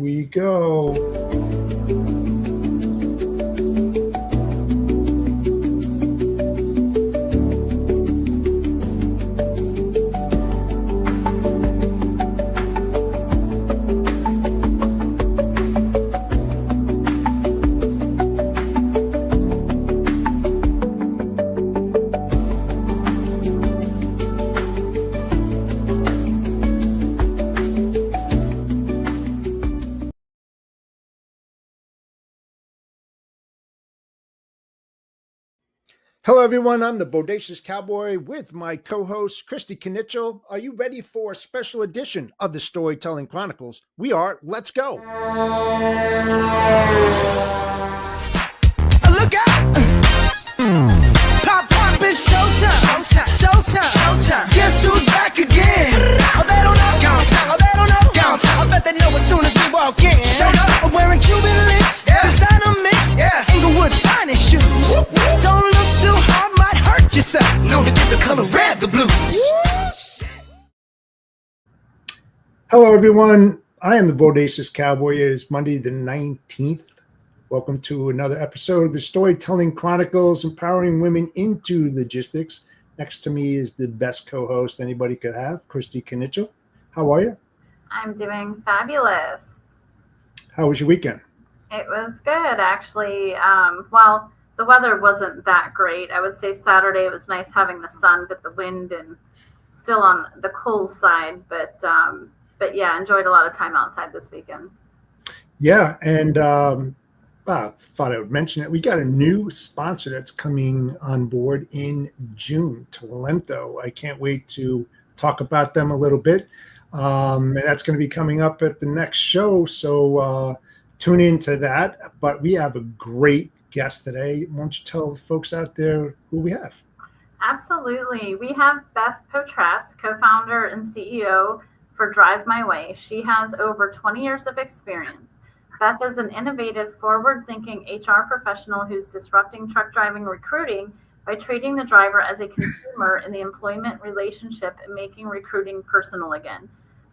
we go. Hello, everyone. I'm the Bodacious Cowboy with my co-host, Kristy Knichel. Are you ready for a special edition of the Storytelling Chronicles? We are. Let's go. Look out! Pop, it's showtime. Showtime. Guess who's back again? Oh, they don't know. I bet they know as soon as we walk in. Showed up. I'm wearing Cuban links. Yeah. Designer mix. Yeah. Inglewood's finest shoes. Don't look too hard, might hurt yourself. Known to give the color red the blues. Hello, everyone. I am the Bodacious Cowboy. It is Monday the 19th. Welcome to another episode of the Storytelling Chronicles, empowering women into logistics. Next to me is the best co-host anybody could have, Kristy Knichel. How are you? I'm doing fabulous. How was your weekend? It was good, actually. Well, the weather wasn't that great. I would say Saturday it was nice having the sun, but the wind and still on the cool side. But yeah, enjoyed a lot of time outside this weekend. Yeah, and I thought I would mention it. We got a new sponsor that's coming on board in June, Talento. I can't wait to talk about them a little bit. And that's going to be coming up at the next show. So tune into that. But we have a great guest today. Why don't you tell the folks out there who we have? Absolutely. We have Beth Potratz, co-founder and CEO for Drive My Way. She has over 20 years of experience. Beth is an innovative, forward-thinking HR professional who's disrupting truck driving recruiting by treating the driver as a consumer in the employment relationship and making recruiting personal again.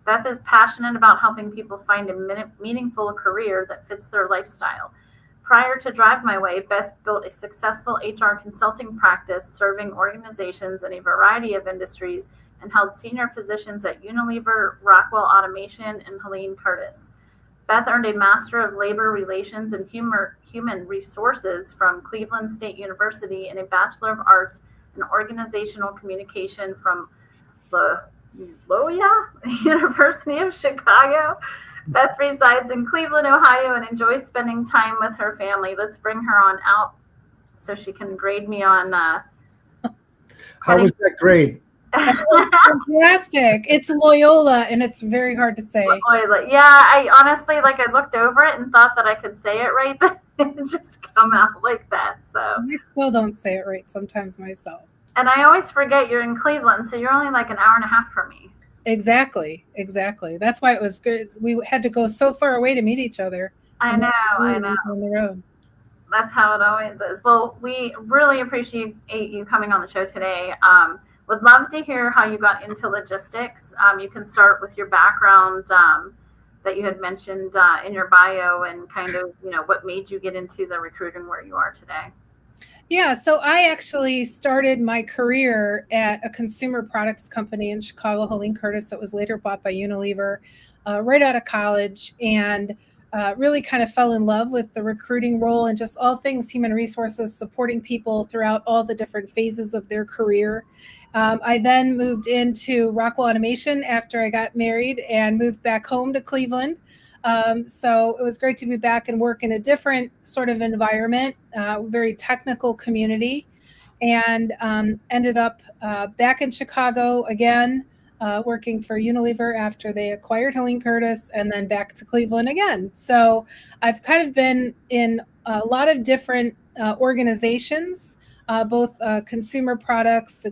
Beth is passionate about helping people find a meaningful career that fits their lifestyle. Prior to Drive My Way, Beth built a successful HR consulting practice serving organizations in a variety of industries and held senior positions at Unilever, Rockwell Automation, and Helene Curtis. Beth earned a Master of Labor Relations and Human Resources from Cleveland State University and a Bachelor of Arts in Organizational Communication from Loyola University of Chicago. Beth resides in Cleveland, Ohio, and enjoys spending time with her family. Let's bring her on out so she can grade me on. How was that grade? It's fantastic. It's Loyola, and it's very hard to say. Loyola. Yeah, I honestly, I looked over it and thought that I could say it right, but it just come out like that. So I still don't say it right sometimes myself. And I always forget you're in Cleveland, so you're only like an hour and a half from me. Exactly. That's why it was good. We had to go so far away to meet each other. I know. On the road. That's how it always is. Well, we really appreciate you coming on the show today. Would love to hear how you got into logistics. You can start with your background that you had mentioned in your bio and kind of, what made you get into the recruiting where you are today. Yeah, so I actually started my career at a consumer products company in Chicago, Helene Curtis, that was later bought by Unilever, right out of college, and really kind of fell in love with the recruiting role and just all things human resources, supporting people throughout all the different phases of their career. I then moved into Rockwell Automation after I got married and moved back home to Cleveland. So it was great to be back and work in a different sort of environment, very technical community, and ended up back in Chicago again, working for Unilever after they acquired Helene Curtis, and then back to Cleveland again. So I've kind of been in a lot of different organizations, both consumer products,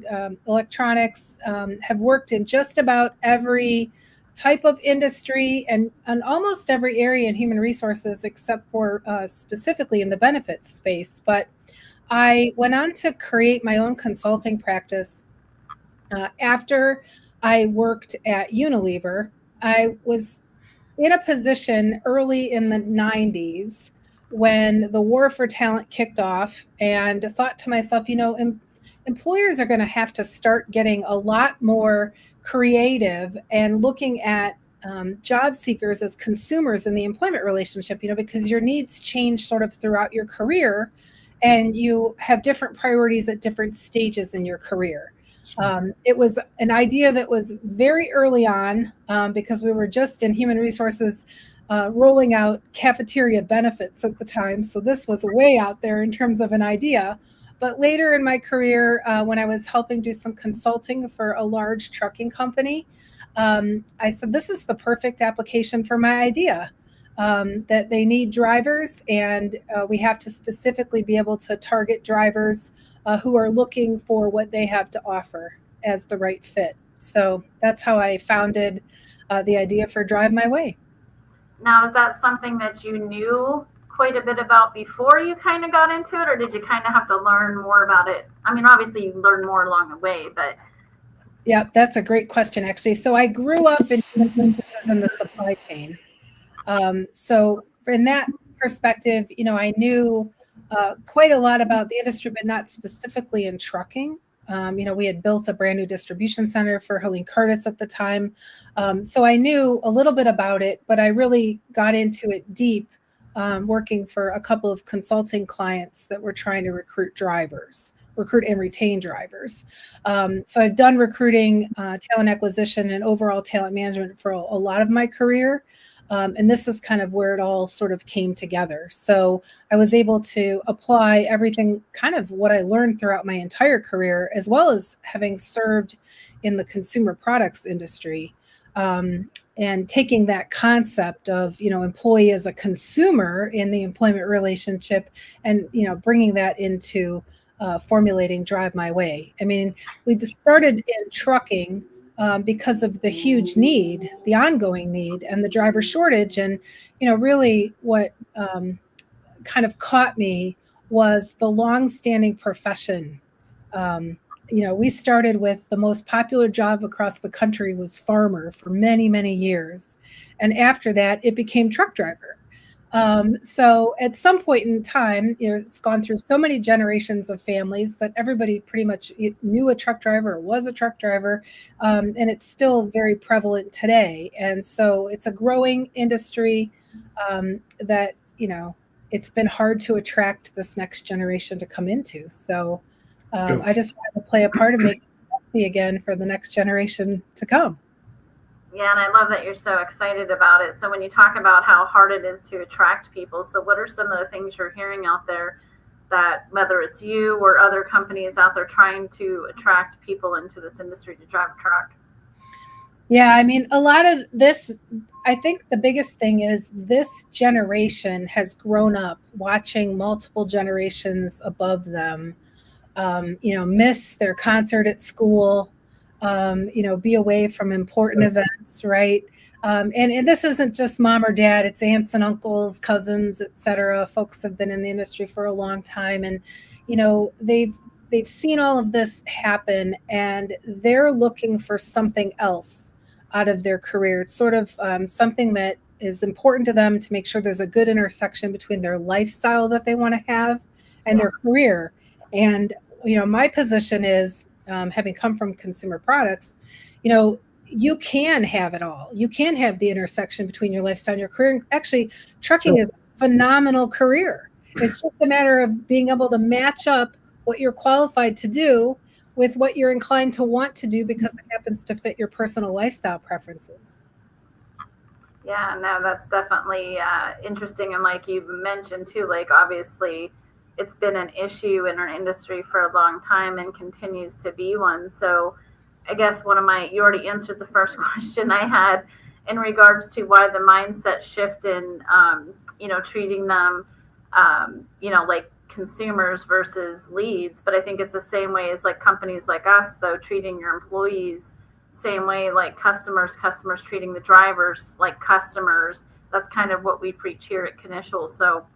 electronics, have worked in just about every type of industry and almost every area in human resources, except for specifically in the benefits space. But I went on to create my own consulting practice after I worked at Unilever. I was in a position early in the 90s when the war for talent kicked off, and thought to myself, employers are going to have to start getting a lot more creative and looking at job seekers as consumers in the employment relationship, because your needs change sort of throughout your career, and you have different priorities at different stages in your career. It was an idea that was very early on, because we were just in human resources rolling out cafeteria benefits at the time. So this was way out there in terms of an idea. But later in my career, when I was helping do some consulting for a large trucking company, I said, this is the perfect application for my idea, that they need drivers, and we have to specifically be able to target drivers who are looking for what they have to offer as the right fit. So that's how I founded the idea for Drive My Way. Now, is that something that you knew quite a bit about before you kind of got into it, or did you kind of have to learn more about it? I mean, obviously you learned more along the way, but. Yeah, that's a great question, actually. So I grew up in the supply chain. So in that perspective, I knew quite a lot about the industry, but not specifically in trucking. We had built a brand new distribution center for Helene Curtis at the time. So I knew a little bit about it, but I really got into it deep, working for a couple of consulting clients that were trying to recruit and retain drivers. So I've done recruiting, talent acquisition, and overall talent management for a lot of my career. And this is kind of where it all sort of came together. So I was able to apply everything, kind of what I learned throughout my entire career, as well as having served in the consumer products industry, and taking that concept of, employee as a consumer in the employment relationship, and, bringing that into formulating Drive My Way. I mean, we just started in trucking because of the huge need, the ongoing need, and the driver shortage. And, really what kind of caught me was the long-standing profession. We started with the most popular job across the country was farmer for many, many years. And after that, it became truck driver. So at some point in time, it's gone through so many generations of families that everybody pretty much knew a truck driver or was a truck driver. And it's still very prevalent today. And so it's a growing industry that, it's been hard to attract this next generation to come into. So I just want to play a part of making it sexy again for the next generation to come. Yeah, and I love that you're so excited about it. So when you talk about how hard it is to attract people, so what are some of the things you're hearing out there that, whether it's you or other companies out there trying to attract people into this industry to drive a truck? Yeah, I mean, a lot of this, I think the biggest thing is this generation has grown up watching multiple generations above them, miss their concert at school, be away from important events, right? And this isn't just mom or dad, it's aunts and uncles, cousins, et cetera. Folks have been in the industry for a long time, and, they've seen all of this happen, and they're looking for something else out of their career. It's sort of something that is important to them to make sure there's a good intersection between their lifestyle that they want to have and their career. And, my position is, having come from consumer products, you can have it all. You can have the intersection between your lifestyle and your career. Actually, trucking is a phenomenal career. It's just a matter of being able to match up what you're qualified to do with what you're inclined to want to do, because it happens to fit your personal lifestyle preferences. Yeah, no, that's definitely interesting. And like you mentioned too, like obviously it's been an issue in our industry for a long time and continues to be one. So I guess you already answered the first question I had in regards to why the mindset shift in, treating them, like consumers versus leads. But I think it's the same way as like companies like us, though, treating your employees same way, like customers treating the drivers like customers. That's kind of what we preach here at Knichel. So,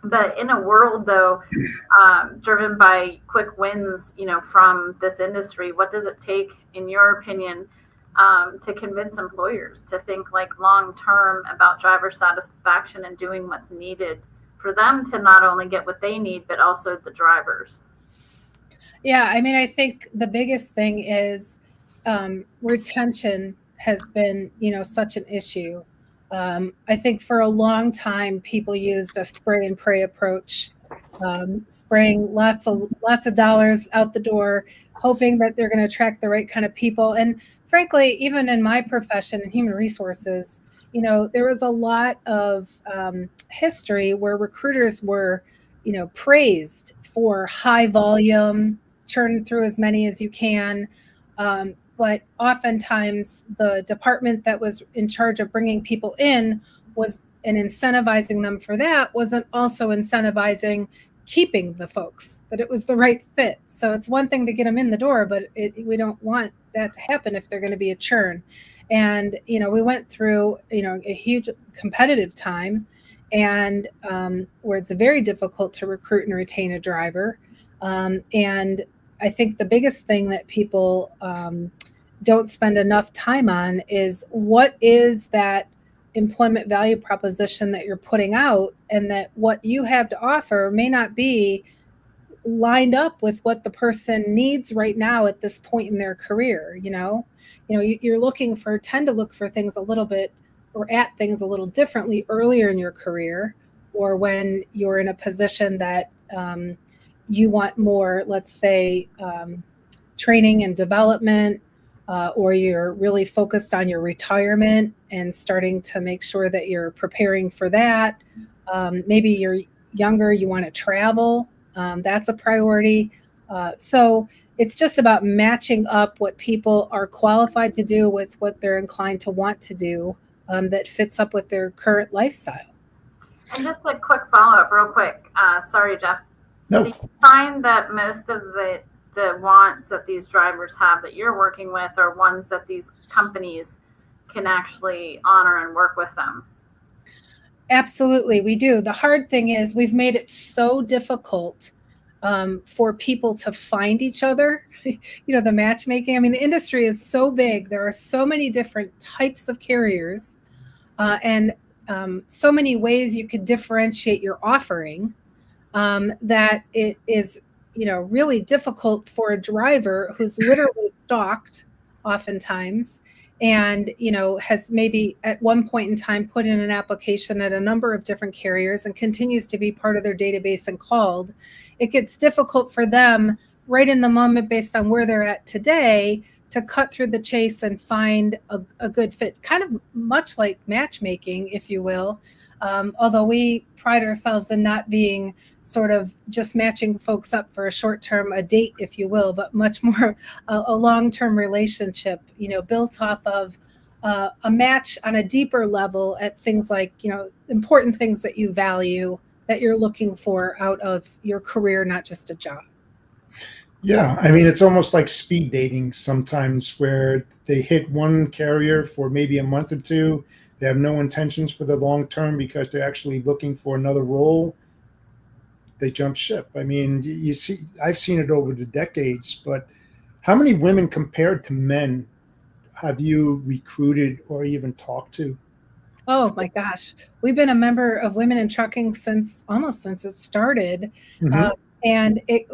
but in a world, though, driven by quick wins, from this industry, what does it take, in your opinion, to convince employers to think like long term about driver satisfaction and doing what's needed for them to not only get what they need, but also the drivers. Yeah, I mean, I think the biggest thing is retention has been, such an issue. I think for a long time, people used a spray and pray approach, spraying lots of dollars out the door, hoping that they're going to attract the right kind of people. And frankly, even in my profession in human resources, there was a lot of history where recruiters were, praised for high volume, churn through as many as you can. But oftentimes the department that was in charge of bringing people in was and incentivizing them for that wasn't also incentivizing keeping the folks, that it was the right fit. So it's one thing to get them in the door, but we don't want that to happen if they're going to be a churn. And, we went through, a huge competitive time and where it's very difficult to recruit and retain a driver. And I think the biggest thing that people don't spend enough time on is what is that employment value proposition that you're putting out, and that what you have to offer may not be lined up with what the person needs right now at this point in their career. You're tend to look for things a little bit or at things a little differently earlier in your career, or when you're in a position that you want more, let's say, training and development, or you're really focused on your retirement and starting to make sure that you're preparing for that. Maybe you're younger, you want to travel. That's a priority. So it's just about matching up what people are qualified to do with what they're inclined to want to do, that fits up with their current lifestyle. And just a quick follow-up real quick. Sorry, Jeff. No. Do you find that most of the wants that these drivers have that you're working with are ones that these companies can actually honor and work with them? Absolutely, we do. The hard thing is we've made it so difficult for people to find each other. The matchmaking. I mean, the industry is so big. There are so many different types of carriers and so many ways you could differentiate your offering that it is really difficult for a driver who's literally stalked oftentimes and, has maybe at one point in time put in an application at a number of different carriers and continues to be part of their database and called. It gets difficult for them right in the moment based on where they're at today to cut through the chase and find a good fit, kind of much like matchmaking, if you will. Although we pride ourselves in not being sort of just matching folks up for a short term, a date, if you will, but much more a long-term relationship, built off of a match on a deeper level at things like, important things that you value, that you're looking for out of your career, not just a job. Yeah, I mean, it's almost like speed dating sometimes, where they hit one carrier for maybe a month or two. They have no intentions for the long term because they're actually looking for another role. They jump ship. I mean, you see, I've seen it over the decades, but how many women compared to men have you recruited or even talked to? Oh my gosh. We've been a member of Women in Trucking since it started. Mm-hmm. And it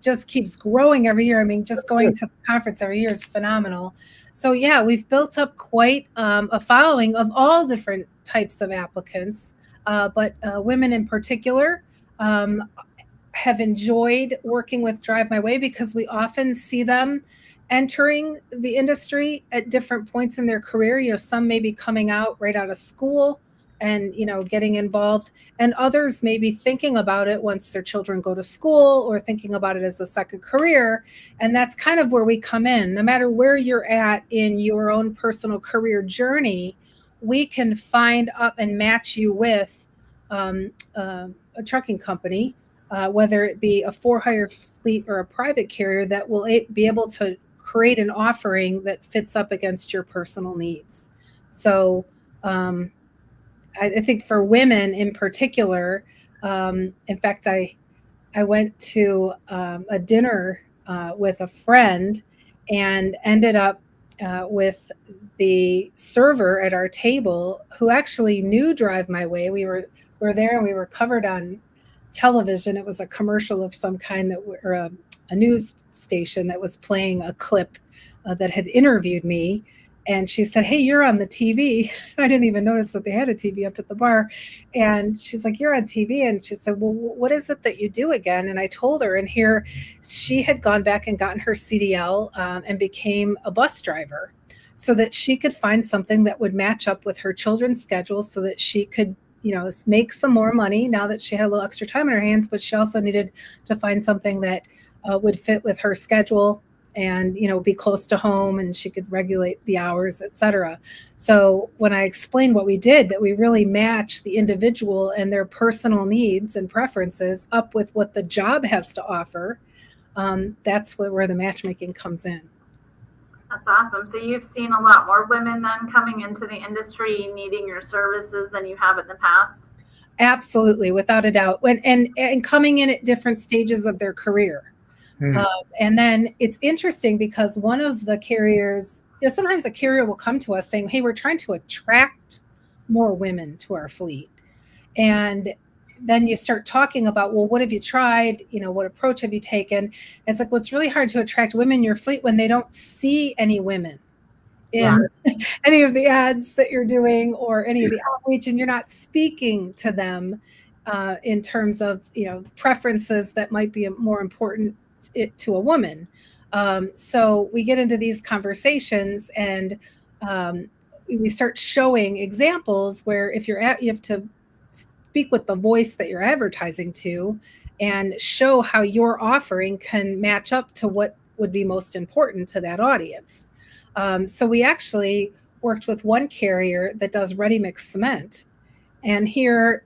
just keeps growing every year. I mean, just going to the conference every year is phenomenal. So yeah, we've built up quite a following of all different types of applicants, but women in particular have enjoyed working with Drive My Way because we often see them entering the industry at different points in their career. Some may be coming out right out of school and, getting involved, and others may be thinking about it once their children go to school or thinking about it as a second career. And that's kind of where we come in. No matter where you're at in your own personal career journey, we can find up and match you with a trucking company, whether it be a for-hire fleet or a private carrier, that will be able to create an offering that fits up against your personal needs. So I think for women in particular, in fact, I went to a dinner with a friend and ended up with the server at our table who actually knew Drive My Way. We were there and we were covered on television. It was a commercial of some kind or a news station that was playing a clip that had interviewed me. And she said, "Hey, you're on the TV." I didn't even notice that they had a TV up at the bar. And she's like, "You're on TV." And she said, "Well, what is it that you do again?" And I told her, and here she had gone back and gotten her CDL and became a bus driver so that she could find something that would match up with her children's schedule so that she could, make some more money now that she had a little extra time on her hands. But she also needed to find something that would fit with her schedule and be close to home, and she could regulate the hours, etc. So when I explained what we did, that we really match the individual and their personal needs and preferences up with what the job has to offer, that's where the matchmaking comes in. That's awesome. So you've seen a lot more women then coming into the industry needing your services than you have in the past? Absolutely, without a doubt. And coming in at different stages of their career. And then it's interesting because one of the carriers, sometimes a carrier will come to us saying, "Hey, we're trying to attract more women to our fleet." And then you start talking about, well, what have you tried? What approach have you taken? And it's like, well, it's really hard to attract women in your fleet when they don't see any women in any of the ads that you're doing or any of the outreach, and you're not speaking to them in terms of, preferences that might be more important to a woman. So we get into these conversations and we start showing examples where if you have to speak with the voice that you're advertising to and show how your offering can match up to what would be most important to that audience. So we actually worked with one carrier that does ready-mix cement. And here,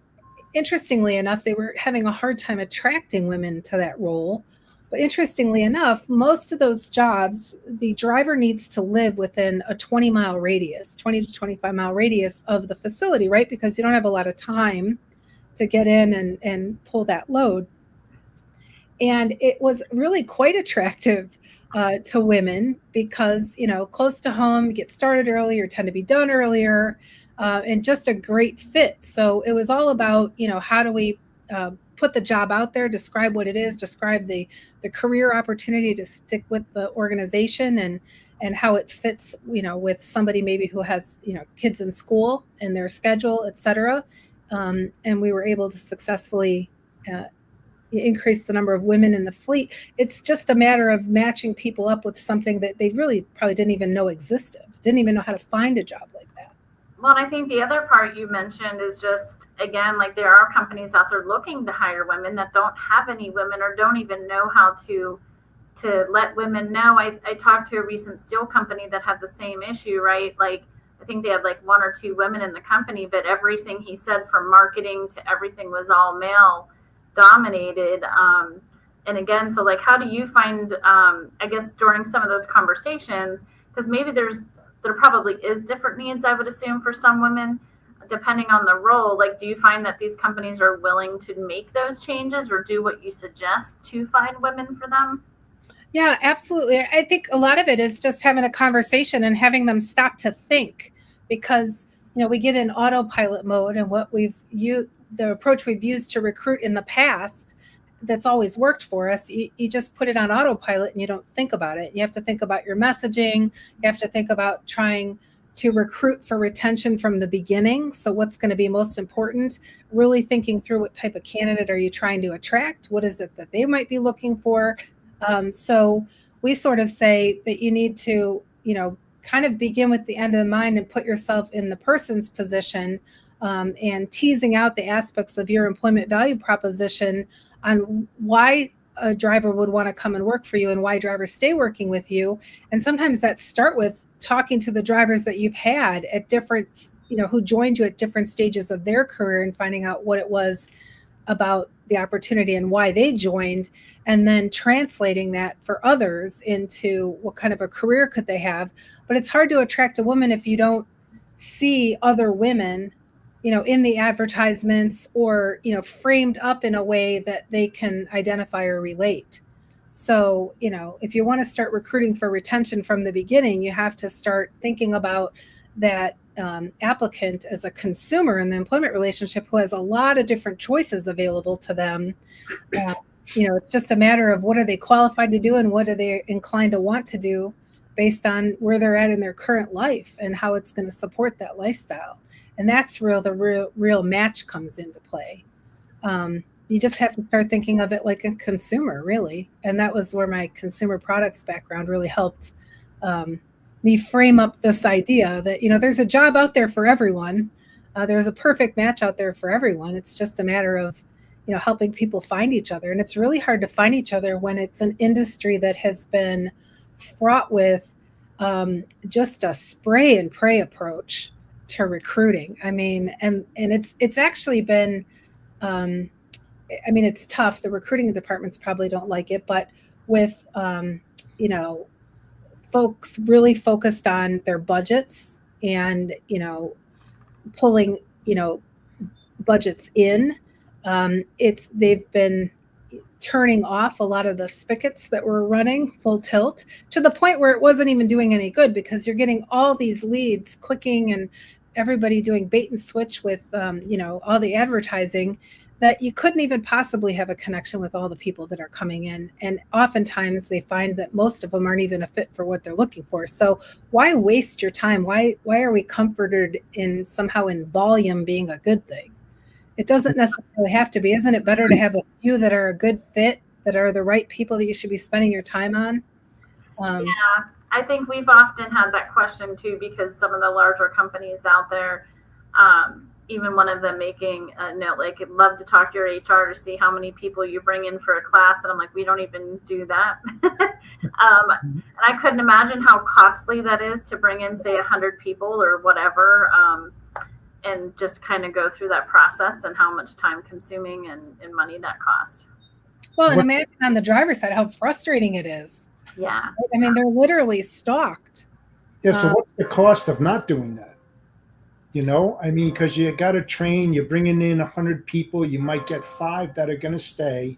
interestingly enough, they were having a hard time attracting women to that role. But interestingly enough, most of those jobs, the driver needs to live within a 20 to 25 mile radius of the facility, right? Because you don't have a lot of time to get in and pull that load. And it was really quite attractive to women because, close to home, get started earlier, tend to be done earlier, and just a great fit. So it was all about, how do we put the job out there, describe what it is, describe the career opportunity to stick with the organization and how it fits, with somebody maybe who has, kids in school and their schedule, et cetera. And we were able to successfully increase the number of women in the fleet. It's just a matter of matching people up with something that they really probably didn't even know existed, didn't even know how to find a job like that. Well, I think the other part you mentioned is just, again, like there are companies out there looking to hire women that don't have any women or don't even know how to let women know. I talked to a recent steel company that had the same issue, right? Like, I think they had like 1 or 2 women in the company, but everything he said from marketing to everything was all male dominated. And again, so like, how do you find, I guess during some of those conversations, because maybe there probably is different needs, I would assume, for some women, depending on the role. Like, do you find that these companies are willing to make those changes or do what you suggest to find women for them? Yeah, absolutely. I think a lot of it is just having a conversation and having them stop to think, because, we get in autopilot mode, and the approach we've used to recruit in the past that's always worked for us, you just put it on autopilot and you don't think about it. You have to think about your messaging. You have to think about trying to recruit for retention from the beginning. So what's going to be most important, really thinking through what type of candidate are you trying to attract? What is it that they might be looking for? So we sort of say that you need to, kind of begin with the end in mind and put yourself in the person's position, and teasing out the aspects of your employment value proposition on why a driver would want to come and work for you and why drivers stay working with you. And sometimes that start with talking to the drivers that you've had at different, who joined you at different stages of their career and finding out what it was about the opportunity and why they joined, and then translating that for others into what kind of a career could they have. But it's hard to attract a woman if you don't see other women, in the advertisements or, framed up in a way that they can identify or relate. So, if you want to start recruiting for retention from the beginning, you have to start thinking about that applicant as a consumer in the employment relationship who has a lot of different choices available to them. It's just a matter of what are they qualified to do and what are they inclined to want to do based on where they're at in their current life and how it's going to support that lifestyle. And that's where the real match comes into play. You just have to start thinking of it like a consumer, really. And that was where my consumer products background really helped me frame up this idea that, there's a job out there for everyone. There's a perfect match out there for everyone. It's just a matter of, helping people find each other. And it's really hard to find each other when it's an industry that has been fraught with just a spray and pray approach to recruiting. I mean, and it's actually been, it's tough. The recruiting departments probably don't like it, but with, folks really focused on their budgets and, pulling, budgets in, they've been turning off a lot of the spigots that were running full tilt to the point where it wasn't even doing any good because you're getting all these leads clicking and everybody doing bait and switch with, all the advertising that you couldn't even possibly have a connection with all the people that are coming in. And oftentimes they find that most of them aren't even a fit for what they're looking for. So why waste your time? Why are we comforted in somehow in volume being a good thing? It doesn't necessarily have to be. Isn't it better to have a few that are a good fit, that are the right people that you should be spending your time on? Yeah, I think we've often had that question too, because some of the larger companies out there, even one of them making a note, like, I'd love to talk to your HR to see how many people you bring in for a class. And I'm like, we don't even do that. And I couldn't imagine how costly that is to bring in, say, 100 people or whatever, and just kind of go through that process and how much time consuming and money that cost. Well, and imagine on the driver's side, how frustrating it is. Yeah. I mean, they're literally stalked. Yeah. So what's the cost of not doing that? Because you got to train, you're bringing in 100 people, you might get 5 that are going to stay.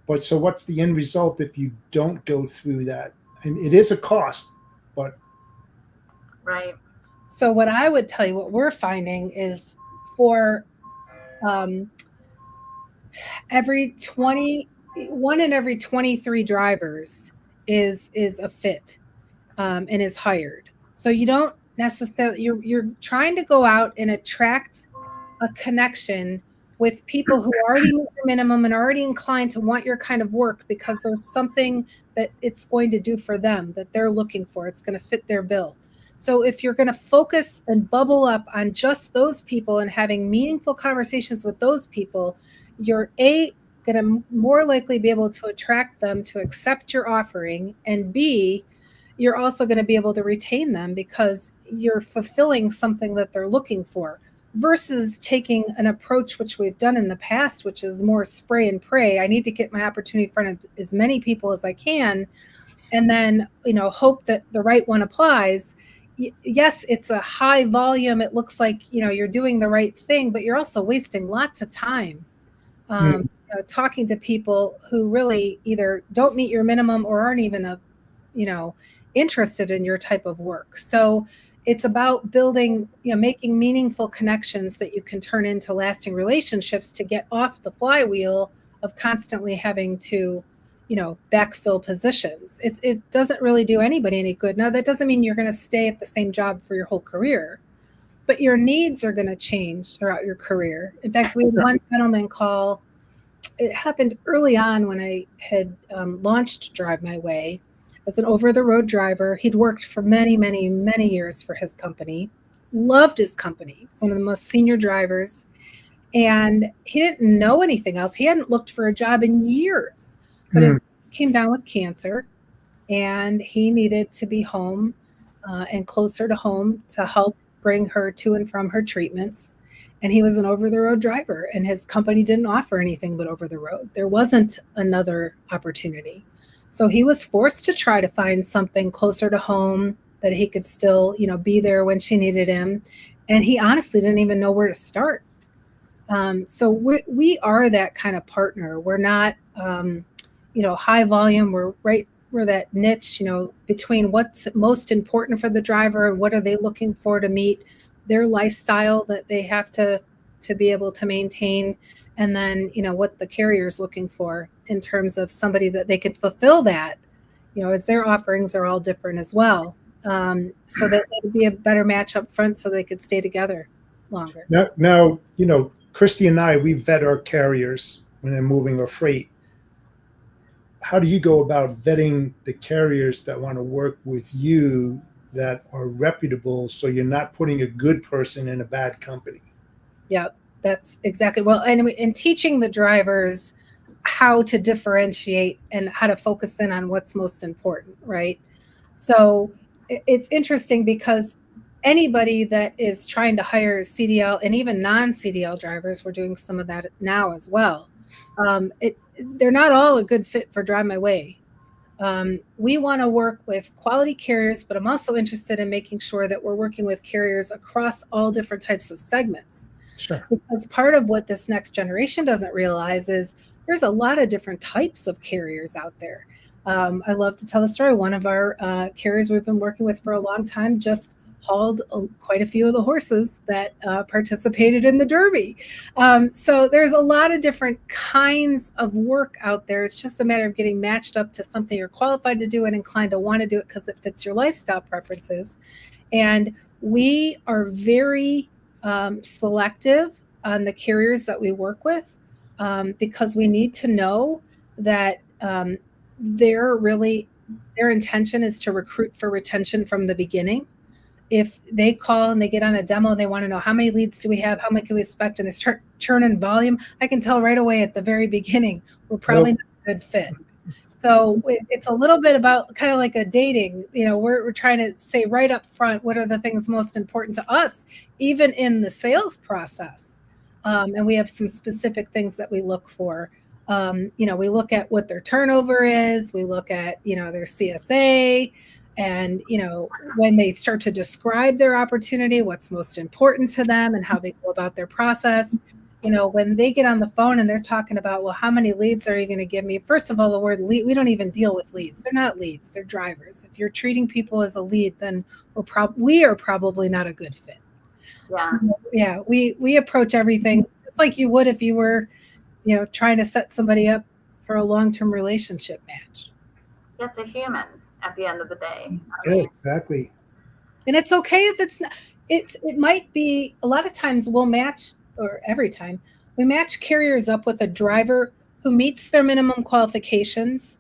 But so what's the end result if you don't go through that? And it is a cost, but. Right. So what I would tell you, what we're finding is for every 1 in every 23 drivers is a fit and is hired. So you don't necessarily, you're trying to go out and attract a connection with people who already meet the minimum and already inclined to want your kind of work because there's something that it's going to do for them that they're looking for. It's going to fit their bill. So if you're going to focus and bubble up on just those people and having meaningful conversations with those people, you're going to more likely be able to attract them to accept your offering, and B, you're also going to be able to retain them because you're fulfilling something that they're looking for, versus taking an approach which we've done in the past, which is more spray and pray. I need to get my opportunity in front of as many people as I can, and then hope that the right one applies. Yes, it's a high volume. It looks like you're doing the right thing, but you're also wasting lots of time talking to people who really either don't meet your minimum or aren't even interested in your type of work. So it's about building, making meaningful connections that you can turn into lasting relationships to get off the flywheel of constantly having to, backfill positions. It doesn't really do anybody any good. Now, that doesn't mean you're going to stay at the same job for your whole career, but your needs are going to change throughout your career. In fact, we had one gentleman call. It happened early on when I had launched Drive My Way as an over-the-road driver. He'd worked for many, many, many years for his company, loved his company. He's one of the most senior drivers, and he didn't know anything else. He hadn't looked for a job in years, but his came down with cancer, and he needed to be home and closer to home to help bring her to and from her treatments. And he was an over-the-road driver, and his company didn't offer anything but over-the-road. There wasn't another opportunity. So he was forced to try to find something closer to home that he could still, be there when she needed him. And he honestly didn't even know where to start. So we are that kind of partner. We're not, high volume. We're that niche, between what's most important for the driver and what are they looking for to meet their lifestyle that they have to be able to maintain. And then, what the carrier is looking for in terms of somebody that they can fulfill that, as their offerings are all different as well. So that it would be a better match up front so they could stay together longer. Now, Kristy and I, we vet our carriers when they're moving our freight. How do you go about vetting the carriers that want to work with you that are reputable so you're not putting a good person in a bad company? Yeah, that's exactly. Well, and teaching the drivers how to differentiate and how to focus in on what's most important, right? So it's interesting because anybody that is trying to hire CDL and even non-CDL drivers, we're doing some of that now as well. They're not all a good fit for Drive My Way. We want to work with quality carriers, but I'm also interested in making sure that we're working with carriers across all different types of segments. Sure. Because part of what this next generation doesn't realize is there's a lot of different types of carriers out there. I love to tell a story. One of our carriers we've been working with for a long time just hauled quite a few of the horses that participated in the Derby. So there's a lot of different kinds of work out there. It's just a matter of getting matched up to something you're qualified to do and inclined to want to do it because it fits your lifestyle preferences. And we are very selective on the carriers that we work with because we need to know that their intention is to recruit for retention from the beginning. If they call and they get on a demo and they want to know how many leads do we have, how many can we expect, and they start churning volume, I can tell right away at the very beginning, we're probably not a good fit. So it's a little bit about kind of like a dating, we're trying to say right up front, what are the things most important to us, even in the sales process. And we have some specific things that we look for. We look at what their turnover is. We look at, their CSA. And, when they start to describe their opportunity, what's most important to them and how they go about their process, when they get on the phone and they're talking about, well, how many leads are you going to give me? First of all, the word lead, we don't even deal with leads. They're not leads. They're drivers. If you're treating people as a lead, then we are probably not a good fit. Yeah. So, yeah. We approach everything just like you would if you were, trying to set somebody up for a long-term relationship match. It's a human at the end of the day. Yeah, exactly. And it's okay if it's not, it might be, a lot of times we'll match, or every time we match carriers up with a driver who meets their minimum qualifications,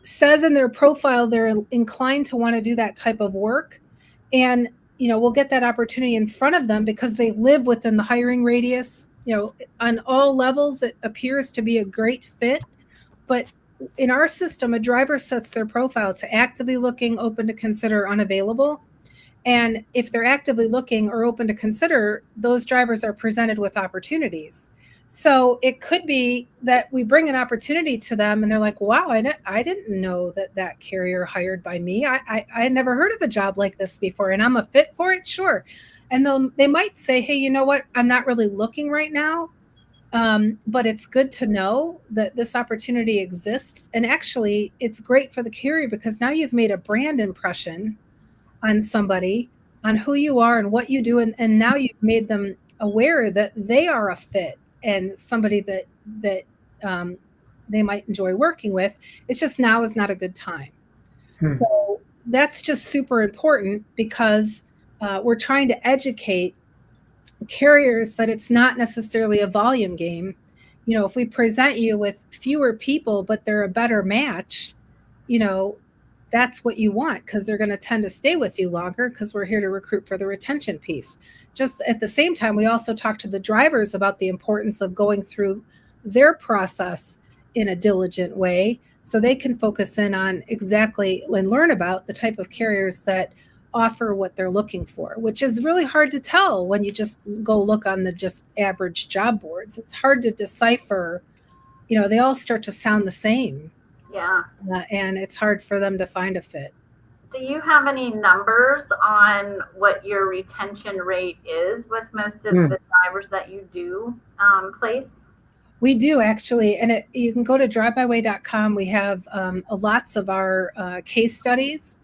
says in their profile they're inclined to want to do that type of work, and we'll get that opportunity in front of them because they live within the hiring radius. On all levels it appears to be a great fit. But in our system, a driver sets their profile to actively looking, open to consider, unavailable. And if they're actively looking or open to consider, those drivers are presented with opportunities. So it could be that we bring an opportunity to them and they're like, wow, I didn't know that carrier hired by me. I had never heard of a job like this before and I'm a fit for it. Sure. And they might say, hey, you know what? I'm not really looking right now. But it's good to know that this opportunity exists. And actually, it's great for the carrier because now you've made a brand impression on somebody, on who you are and what you do. And now you've made them aware that they are a fit and somebody that they might enjoy working with. It's just now is not a good time. So that's just super important because we're trying to educate carriers that it's not necessarily a volume game. If we present you with fewer people, but they're a better match, that's what you want because they're going to tend to stay with you longer because we're here to recruit for the retention piece. Just at the same time, we also talk to the drivers about the importance of going through their process in a diligent way so they can focus in on exactly and learn about the type of carriers that offer what they're looking for, which is really hard to tell when you just go look on the just average job boards. It's hard to decipher, they all start to sound the same. Yeah. And it's hard for them to find a fit. Do you have any numbers on what your retention rate is with most of the drivers that you do place? We do actually, and you can go to drivemyway.com. We have lots of our case studies.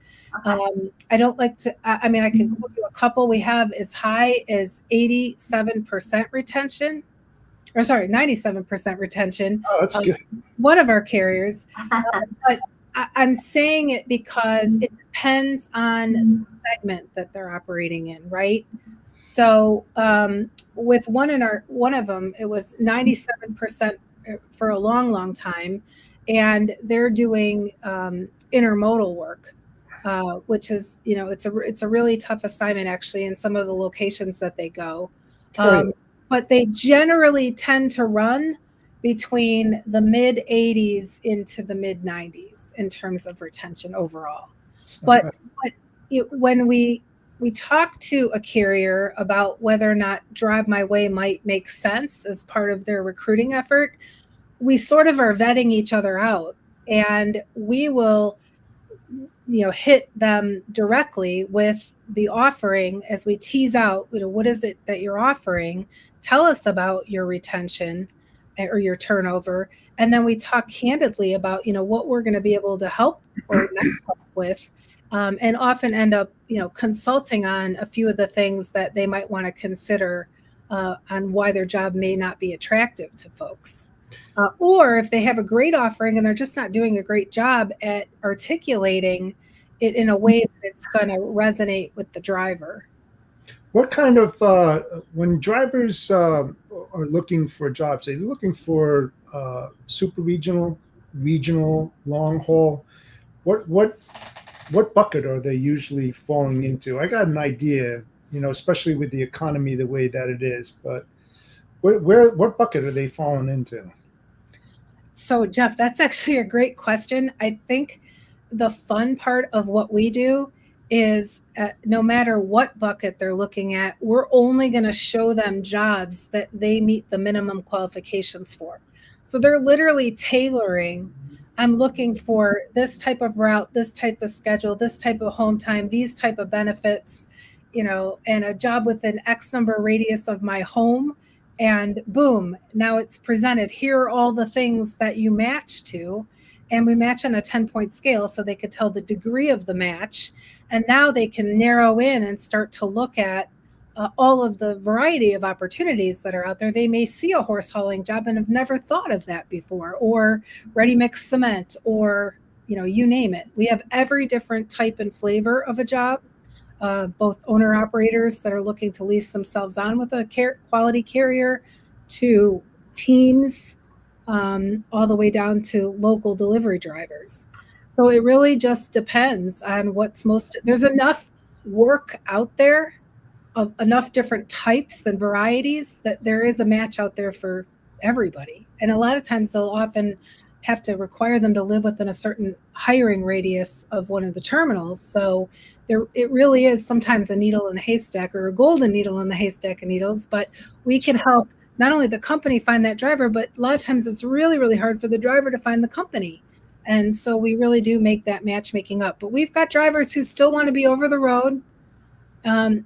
Okay. I don't like to, I mean, I can quote you a couple. We have as high as 87% retention, or sorry, 97% retention. Oh, that's good. One of our carriers. But I'm saying it because it depends on the segment that they're operating in, right? So with one of them, it was 97% for a long time, and they're doing intermodal work, which is, it's a really tough assignment actually in some of the locations that they go. But they generally tend to run between the mid 80s into the mid 90s in terms of retention overall. But when we talk to a carrier about whether or not Drive My Way might make sense as part of their recruiting effort, we sort of are vetting each other out, and we will hit them directly with the offering as we tease out, what is it that you're offering? Tell us about your retention or your turnover. And then we talk candidly about, what we're going to be able to help or not help with, and often end up, consulting on a few of the things that they might want to consider on why their job may not be attractive to folks. Or if they have a great offering and they're just not doing a great job at articulating it in a way that it's going to resonate with the driver. What kind of, when drivers are looking for jobs, are they looking for super regional, long haul? What bucket are they usually falling into? I got an idea, especially with the economy the way that it is, but what bucket are they falling into? So, Jeff, that's actually a great question. I think the fun part of what we do is no matter what bucket they're looking at, we're only going to show them jobs that they meet the minimum qualifications for. So they're literally tailoring. I'm looking for this type of route, this type of schedule, this type of home time, these type of benefits, and a job within X number radius of my home. And boom, now it's presented. Here are all the things that you match to. And we match on a 10-point scale so they could tell the degree of the match. And now they can narrow in and start to look at all of the variety of opportunities that are out there. They may see a horse hauling job and have never thought of that before, or ready mix cement, or, you name it. We have every different type and flavor of a job. Both owner operators that are looking to lease themselves on with a quality carrier, to teams, all the way down to local delivery drivers. So it really just depends on what's there's enough work out there of enough different types and varieties that there is a match out there for everybody. And a lot of times they'll often have to require them to live within a certain hiring radius of one of the terminals. So it really is sometimes a needle in the haystack, or a golden needle in the haystack of needles, but we can help not only the company find that driver, but a lot of times it's really, really hard for the driver to find the company. And so we really do make that matchmaking up. But we've got drivers who still want to be over the road.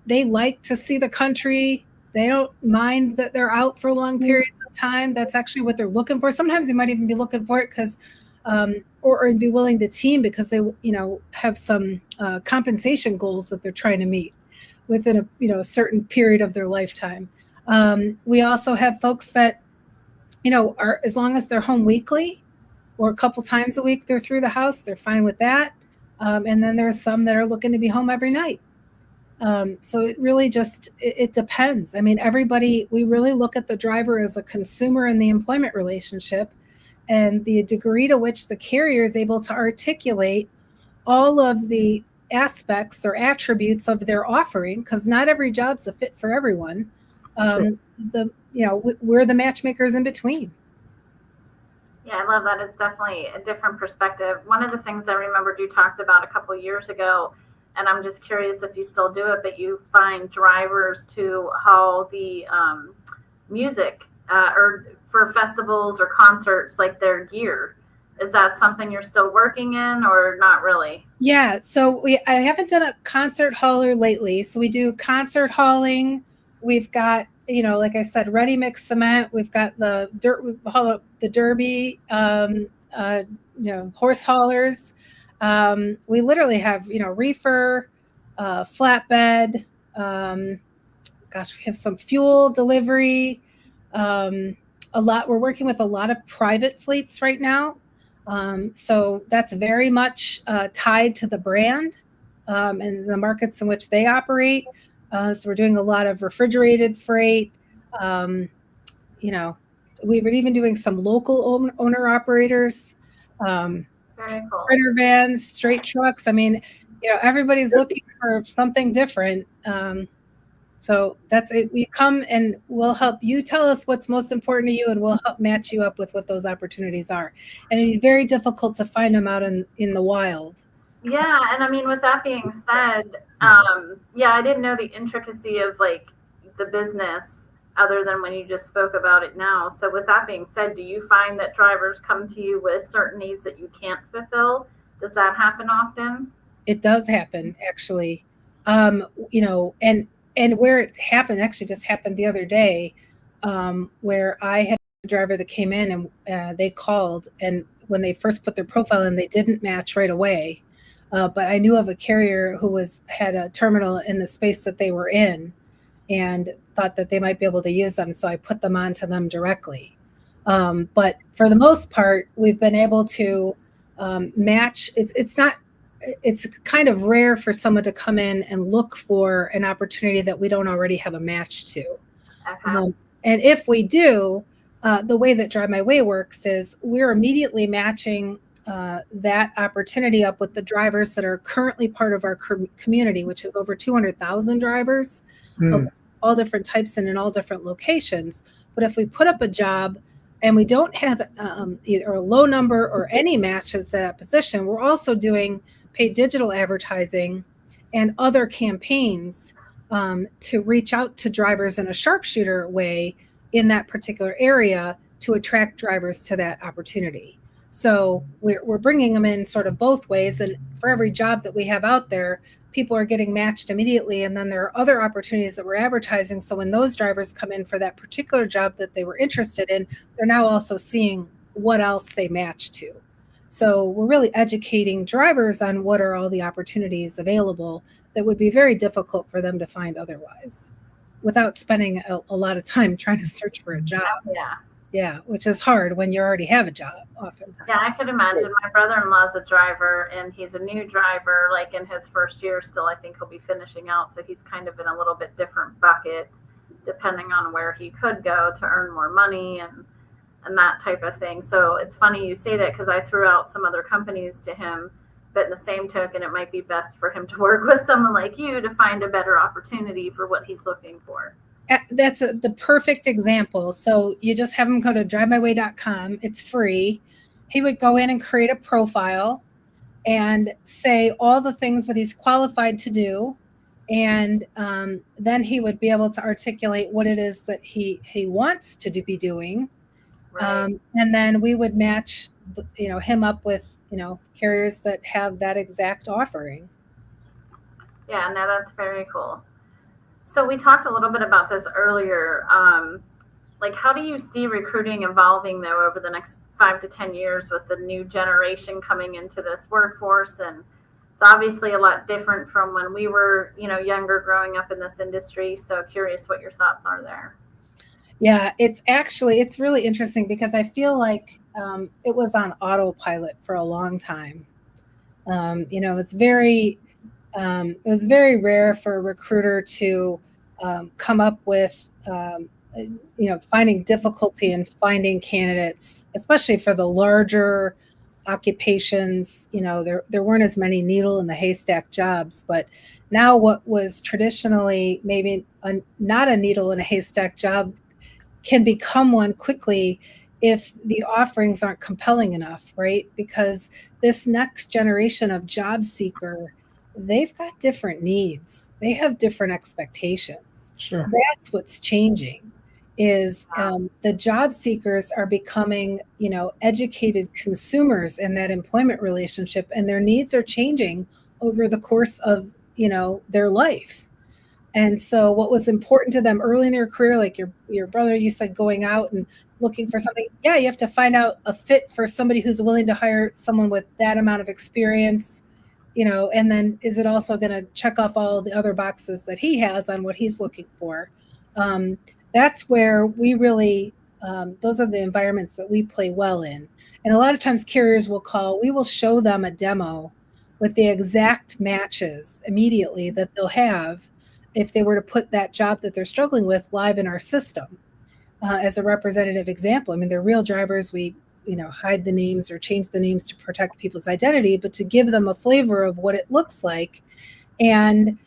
They like to see the country. They don't mind that they're out for long periods of time. That's actually what they're looking for. Sometimes they might even be looking for it because, or be willing to team because they, have some compensation goals that they're trying to meet within a certain period of their lifetime. We also have folks that, are, as long as they're home weekly or a couple times a week, they're through the house, they're fine with that. And then there's some that are looking to be home every night. So it really just, it depends. I mean, we really look at the driver as a consumer in the employment relationship, and the degree to which the carrier is able to articulate all of the aspects or attributes of their offering, because not every job's a fit for everyone. We're the matchmakers in between. Yeah, I love that. It's definitely a different perspective. One of the things I remembered you talked about a couple of years ago, and I'm just curious if you still do it, but you find drivers to haul the music or for festivals or concerts, like their gear. Is that something you're still working in, or not really? Yeah, so I haven't done a concert hauler lately. So we do concert hauling. We've got like I said, ready mix cement. We've got the dirt, we haul up the derby, horse haulers. We literally have, reefer, flatbed. We have some fuel delivery. We're working with a lot of private fleets right now. So that's very much tied to the brand and the markets in which they operate. So we're doing a lot of refrigerated freight. We were even doing some local owner operators, Very cool. printer vans, straight trucks. I mean, everybody's looking for something different. So that's it. We come and we'll help you tell us what's most important to you, and we'll help match you up with what those opportunities are. And it'd be very difficult to find them out in the wild. Yeah, and I mean, with that being said, I didn't know the intricacy of like the business other than when you just spoke about it now. So with that being said, do you find that drivers come to you with certain needs that you can't fulfill? Does that happen often? It does happen, actually. And where it happened, actually just happened the other day, where I had a driver that came in and they called, and when they first put their profile in, they didn't match right away. But I knew of a carrier who had a terminal in the space that they were in and thought that they might be able to use them. So I put them onto them directly. But for the most part, we've been able to match. It's kind of rare for someone to come in and look for an opportunity that we don't already have a match to. Okay. And if we do, the way that Drive My Way works is we're immediately matching that opportunity up with the drivers that are currently part of our community, which is over 200,000 drivers of all different types and in all different locations. But if we put up a job and we don't have either a low number or any matches to that position, we're also doing paid digital advertising and other campaigns to reach out to drivers in a sharpshooter way in that particular area to attract drivers to that opportunity. So we're bringing them in sort of both ways. And for every job that we have out there, people are getting matched immediately. And then there are other opportunities that we're advertising. So when those drivers come in for that particular job that they were interested in, they're now also seeing what else they match to. So we're really educating drivers on what are all the opportunities available that would be very difficult for them to find otherwise without spending a lot of time trying to search for a job. Yeah, which is hard when you already have a job oftentimes. Yeah, I could imagine. My brother-in-law's a driver, and he's a new driver, like in his first year still. I think he'll be finishing out, so he's kind of in a little bit different bucket depending on where he could go to earn more money and that type of thing. So it's funny you say that because I threw out some other companies to him, but in the same token, it might be best for him to work with someone like you to find a better opportunity for what he's looking for. That's the perfect example. So you just have him go to drivemyway.com. It's free. He would go in and create a profile and say all the things that he's qualified to do. And then he would be able to articulate what it is that he wants to be doing. Right. And then we would match, him up with, carriers that have that exact offering. Yeah, no, that's very cool. So we talked a little bit about this earlier. Like, how do you see recruiting evolving, though, over the next 5 to 10 years with the new generation coming into this workforce? And it's obviously a lot different from when we were, younger growing up in this industry. So curious what your thoughts are there. Yeah, it's really interesting because I feel like it was on autopilot for a long time. It was very rare for a recruiter to come up with, finding difficulty in finding candidates, especially for the larger occupations. There weren't as many needle in the haystack jobs, but now what was traditionally maybe not a needle in a haystack job can become one quickly if the offerings aren't compelling enough, right? Because this next generation of job seeker, they've got different needs. They have different expectations. Sure. That's what's changing is the job seekers are becoming, educated consumers in that employment relationship, and their needs are changing over the course of, their life. And so what was important to them early in their career, like your brother, you said going out and looking for something. Yeah, you have to find out a fit for somebody who's willing to hire someone with that amount of experience, and then is it also going to check off all the other boxes that he has on what he's looking for? That's where we really, those are the environments that we play well in. And a lot of times carriers we will show them a demo with the exact matches immediately that they'll have if they were to put that job that they're struggling with live in our system. As a representative example, I mean, they're real drivers. We, hide the names or change the names to protect people's identity, but to give them a flavor of what it looks like. And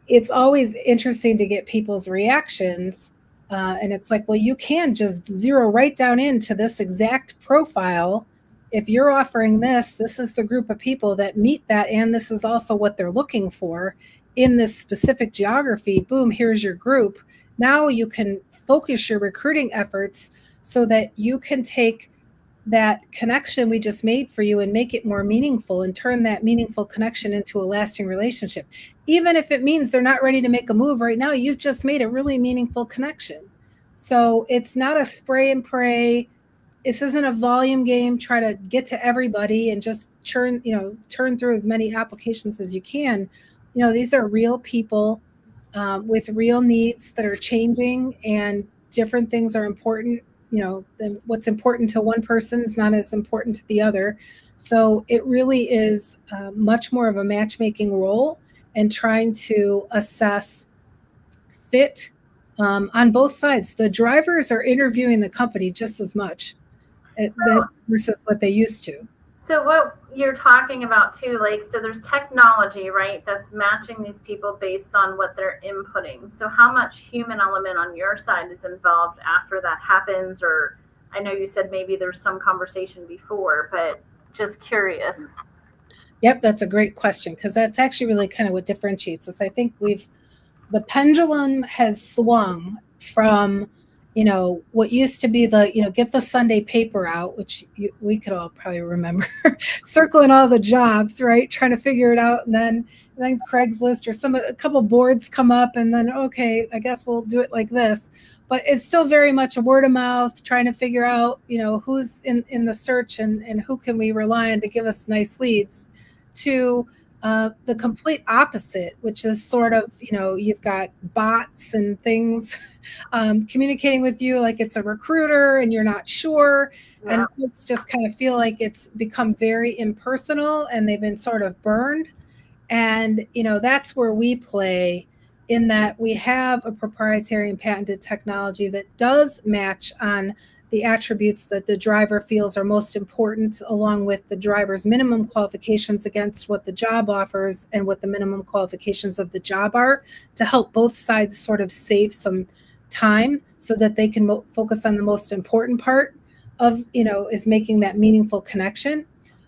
it's always interesting to get people's reactions. And it's like, well, you can just zero right down into this exact profile. If you're offering this is the group of people that meet that, and this is also what they're looking for in this specific geography. Boom, here's your group. Now you can focus your recruiting efforts so that you can take that connection we just made for you and make it more meaningful and turn that meaningful connection into a lasting relationship. Even if it means they're not ready to make a move right now, you've just made a really meaningful connection. So it's not a spray and pray. This isn't a volume game. Try to get to everybody and just turn through as many applications as you can. These are real people with real needs that are changing, and different things are important. What's important to one person is not as important to the other. So it really is much more of a matchmaking role and trying to assess fit on both sides. The drivers are interviewing the company just as much versus what they used to. So what you're talking about too, so there's technology, right, that's matching these people based on what they're inputting. So how much human element on your side is involved after that happens? Or I know you said maybe there's some conversation before, but just curious. Yep, that's a great question, because that's actually really kind of what differentiates us. I think the pendulum has swung from what used to be the, get the Sunday paper out, which we could all probably remember, circling all the jobs, right? Trying to figure it out. And then Craigslist or a couple boards come up, and then, okay, I guess we'll do it like this. But it's still very much a word of mouth, trying to figure out, who's in the search and who can we rely on to give us nice leads, to the complete opposite, which is sort of, you've got bots and things communicating with you like it's a recruiter and you're not sure. Yeah. And folks just kind of feel like it's become very impersonal and they've been sort of burned. And, that's where we play, in that we have a proprietary and patented technology that does match on the attributes that the driver feels are most important, along with the driver's minimum qualifications against what the job offers and what the minimum qualifications of the job are, to help both sides sort of save some time so that they can focus on the most important part of, is making that meaningful connection.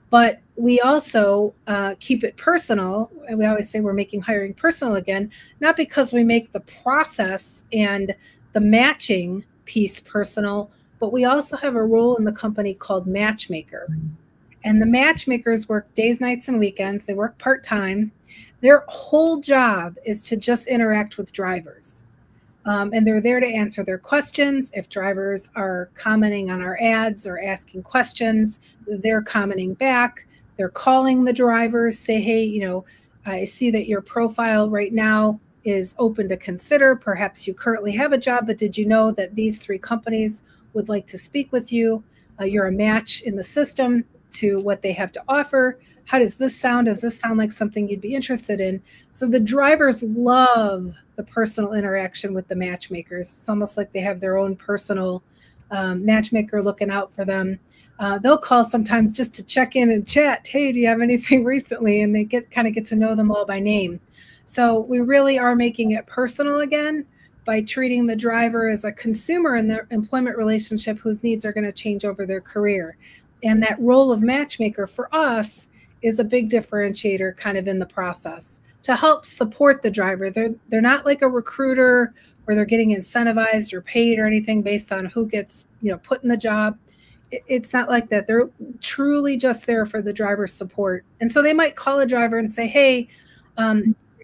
But we also keep it personal. And we always say we're making hiring personal again, not because we make the process and the matching piece personal, but we also have a role in the company called matchmaker. And the matchmakers work days, nights, and weekends. They work part-time. Their whole job is to just interact with drivers. And they're there to answer their questions. If drivers are commenting on our ads or asking questions, they're commenting back. They're calling the drivers, say, hey, I see that your profile right now is open to consider. Perhaps you currently have a job, but did you know that these 3 companies would like to speak with you? You're a match in the system to what they have to offer. How does this sound? Does this sound like something you'd be interested in? So the drivers love the personal interaction with the matchmakers. It's almost like they have their own personal matchmaker looking out for them. They'll call sometimes just to check in and chat. Hey, do you have anything recently? And they get to know them all by name. So we really are making it personal again, by treating the driver as a consumer in their employment relationship whose needs are going to change over their career. And that role of matchmaker for us is a big differentiator kind of in the process to help support the driver. They're not like a recruiter where they're getting incentivized or paid or anything based on who gets, put in the job. It's not like that. They're truly just there for the driver's support. And so they might call a driver and say, hey,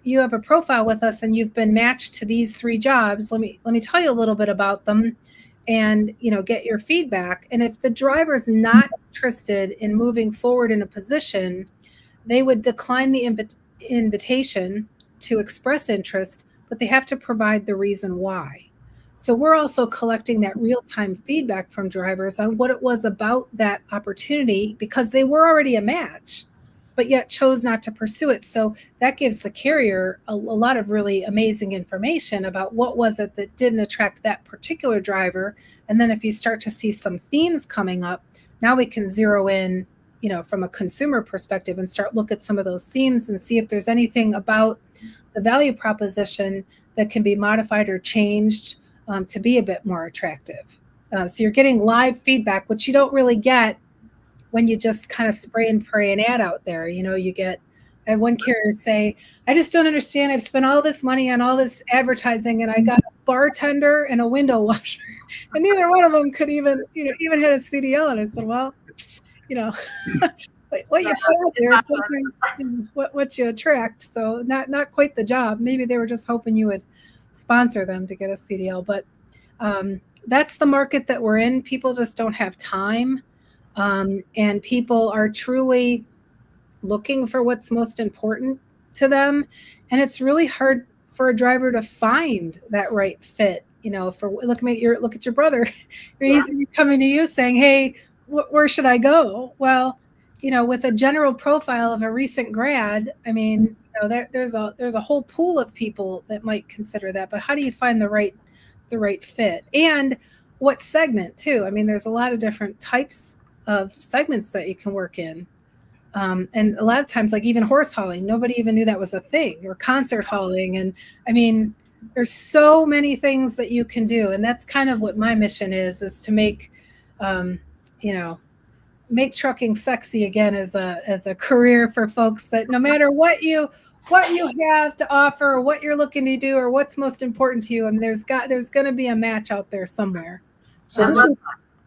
you have a profile with us and you've been matched to these 3 jobs. Let me tell you a little bit about them and, get your feedback. And if the driver's not interested in moving forward in a position, they would decline the invitation to express interest, but they have to provide the reason why. So we're also collecting that real-time feedback from drivers on what it was about that opportunity, because they were already a match, but yet chose not to pursue it. So that gives the carrier a lot of really amazing information about what was it that didn't attract that particular driver. And then if you start to see some themes coming up, now we can zero in, from a consumer perspective and start look at some of those themes and see if there's anything about the value proposition that can be modified or changed to be a bit more attractive. So you're getting live feedback, which you don't really get when you just kind of spray and pray an ad out there. I had one carrier say, I just don't understand. I've spent all this money on all this advertising and I got a bartender and a window washer and neither one of them could even had a CDL. And I said, well, what you put out there is sometimes what you attract. So not quite the job. Maybe they were just hoping you would sponsor them to get a CDL, but that's the market that we're in. People just don't have time, and people are truly looking for what's most important to them, and it's really hard for a driver to find that right fit. Look at your brother. He's coming to you saying, "Hey, where should I go?" Well, with a general profile of a recent grad, I mean, there's a whole pool of people that might consider that, but how do you find the right fit, and what segment too? I mean, there's a lot of different types of segments that you can work in, and a lot of times, like even horse hauling, nobody even knew that was a thing, or concert hauling, and I mean, there's so many things that you can do, and that's kind of what my mission is to make, make trucking sexy again as a career for folks, that no matter what you have to offer, or what you're looking to do, or what's most important to you, and there's going to be a match out there somewhere. So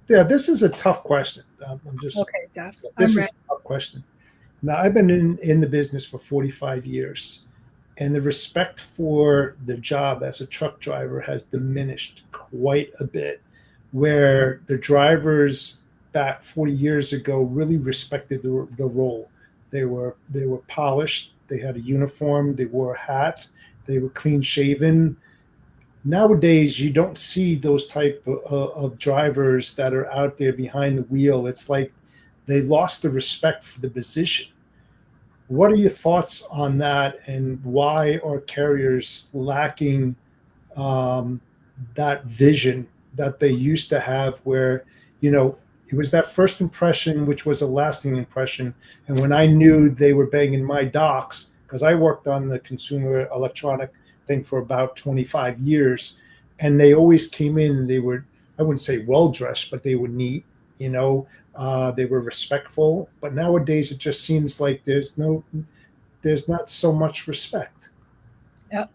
this is a tough question. I'm just okay, Jeff. This is a tough question. Now, I've been in the business for 45 years, and the respect for the job as a truck driver has diminished quite a bit, where the drivers back 40 years ago really respected the role. They were polished. They had a uniform. They wore a hat. They were clean shaven. Nowadays, you don't see those type of drivers that are out there behind the wheel. It's like they lost the respect for the position. What are your thoughts on that, and why are carriers lacking that vision that they used to have, where, it was that first impression, which was a lasting impression. And when I knew they were banging my docks, because I worked on the consumer electronic thing for about 25 years, and they always came in, they were, I wouldn't say well-dressed, but they were neat, they were respectful. But nowadays it just seems like there's not so much respect.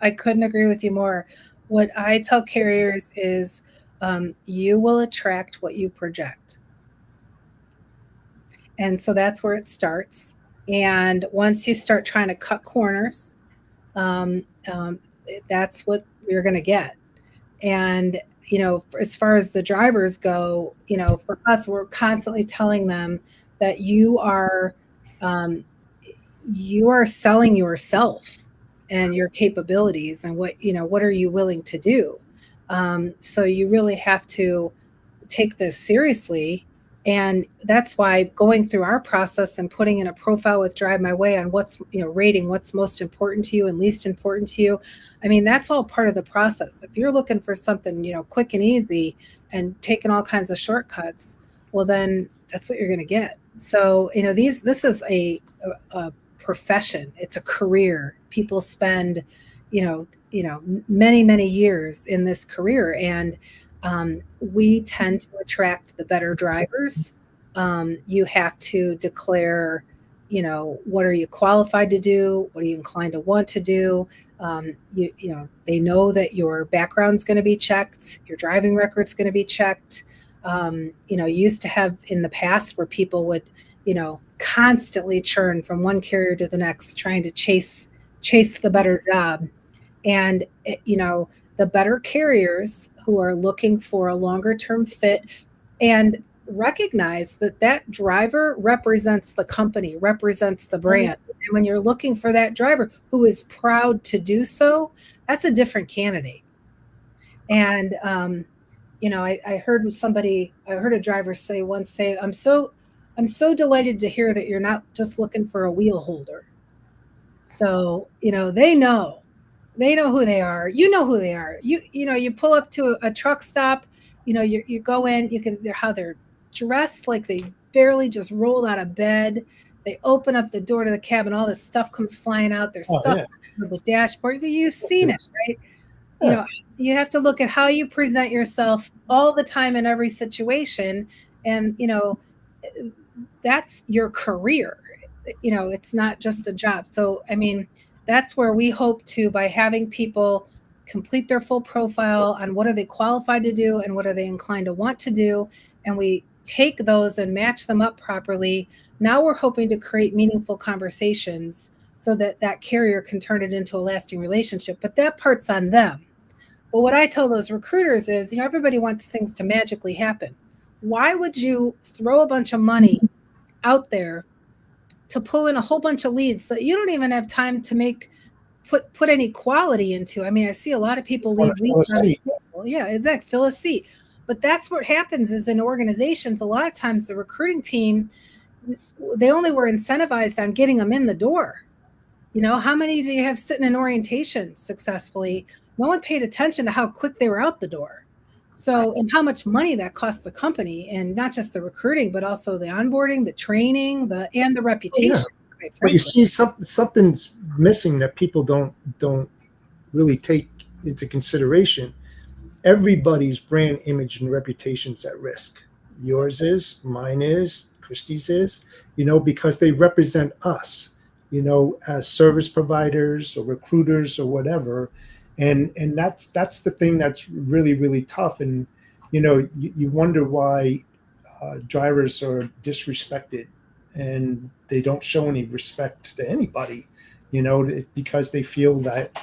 I couldn't agree with you more. What I tell carriers is, you will attract what you project. And so that's where it starts. And once you start trying to cut corners, that's what you're going to get. And, as far as the drivers go, for us, we're constantly telling them that you are selling yourself and your capabilities, and what are you willing to do? So you really have to take this seriously. And that's why going through our process and putting in a profile with Drive My Way on what's, rating what's most important to you and least important to you. I mean, that's all part of the process. If you're looking for something, quick and easy and taking all kinds of shortcuts, well, then that's what you're going to get. So, this is a profession. It's a career. People spend, many, many years in this career, and we tend to attract the better drivers. You have to declare, what are you qualified to do? What are you inclined to want to do? They know that your background's going to be checked. Your driving record's going to be checked. You used to have in the past where people would, constantly churn from one carrier to the next, trying to chase chase the better job. And, the better carriers who are looking for a longer term fit and recognize that that driver represents the company, represents the brand. And when you're looking for that driver who is proud to do so, that's a different candidate. And, I heard a driver say, I'm so delighted to hear that you're not just looking for a wheel holder. So, they know who they are. You know who they are. You pull up to a truck stop, you go in, how they're dressed like they barely just rolled out of bed. They open up the door to the cab and all this stuff comes flying out. There's stuff on the dashboard. You've seen it, right? Yeah. You have to look at how you present yourself all the time in every situation. And, that's your career. It's not just a job. So, that's where we hope to, by having people complete their full profile on what are they qualified to do and what are they inclined to want to do. And we take those and match them up properly. Now we're hoping to create meaningful conversations so that that carrier can turn it into a lasting relationship. But that part's on them. But what I tell those recruiters is, everybody wants things to magically happen. Why would you throw a bunch of money out there to pull in a whole bunch of leads that you don't even have time to put any quality into? I see a lot of people leave leads on the table. Yeah, exactly. Fill a seat. But that's what happens is in organizations, a lot of times the recruiting team, they only were incentivized on getting them in the door. How many do you have sitting in orientation successfully? No one paid attention to how quick they were out the door. So, and how much money that costs the company, and not just the recruiting, but also the onboarding, the training, and the reputation. Yeah. But you see, something's missing that people don't really take into consideration. Everybody's brand image and reputation's at risk. Yours is, mine is, Kristy's is, because they represent us, as service providers or recruiters or whatever. And that's the thing that's really, really tough. And, you wonder why drivers are disrespected and they don't show any respect to anybody, because they feel that,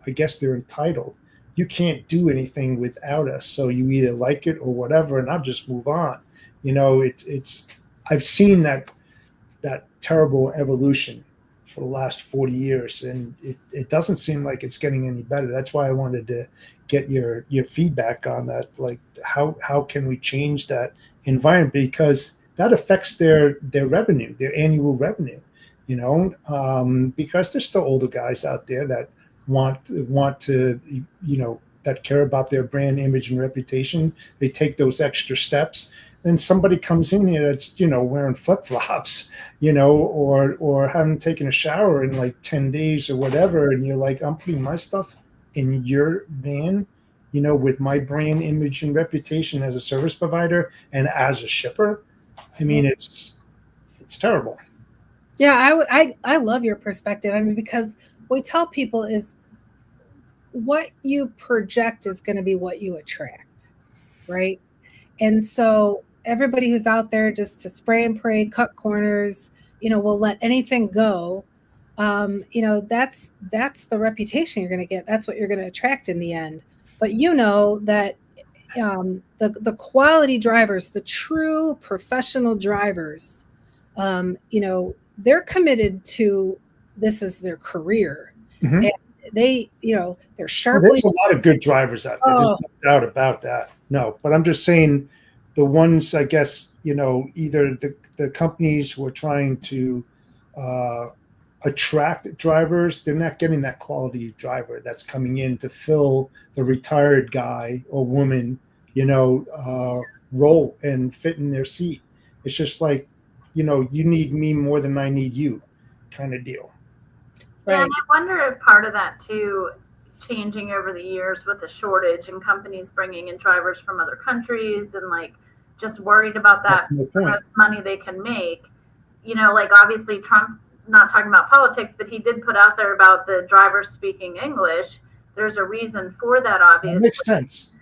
I guess they're entitled. You can't do anything without us. So you either like it or whatever, and I'll just move on. I've seen that terrible evolution for the last 40 years, and it doesn't seem like it's getting any better. That's why I wanted to get your feedback on that. Like, how can we change that environment? Because that affects their revenue, their annual revenue, because there's still older guys out there that want to, that care about their brand image and reputation. They take those extra steps. Then somebody comes in here that's, wearing flip-flops, or haven't taken a shower in like 10 days or whatever. And you're like, I'm putting my stuff in your van, with my brand image and reputation as a service provider and as a shipper. It's terrible. Yeah, I love your perspective. Because what we tell people is what you project is going to be what you attract, right? And so everybody who's out there just to spray and pray, cut corners, will let anything go. That's the reputation you're going to get. That's what you're going to attract in the end. But that the quality drivers, the true professional drivers, they're committed to this as their career. Mm-hmm. And they, they're sharply. There's a lot of good drivers out there. There's no doubt about that. No, but I'm just saying the ones, I guess, either the companies who are trying to attract drivers, they're not getting that quality driver that's coming in to fill the retired guy or woman, role and fit in their seat. It's just like, you need me more than I need you kind of deal. Right. Yeah, and I wonder if part of that too, changing over the years with the shortage and companies bringing in drivers from other countries and like just worried about that most money they can make. Obviously Trump, not talking about politics, but he did put out there about the drivers speaking English. There's a reason for that, obviously. That makes sense.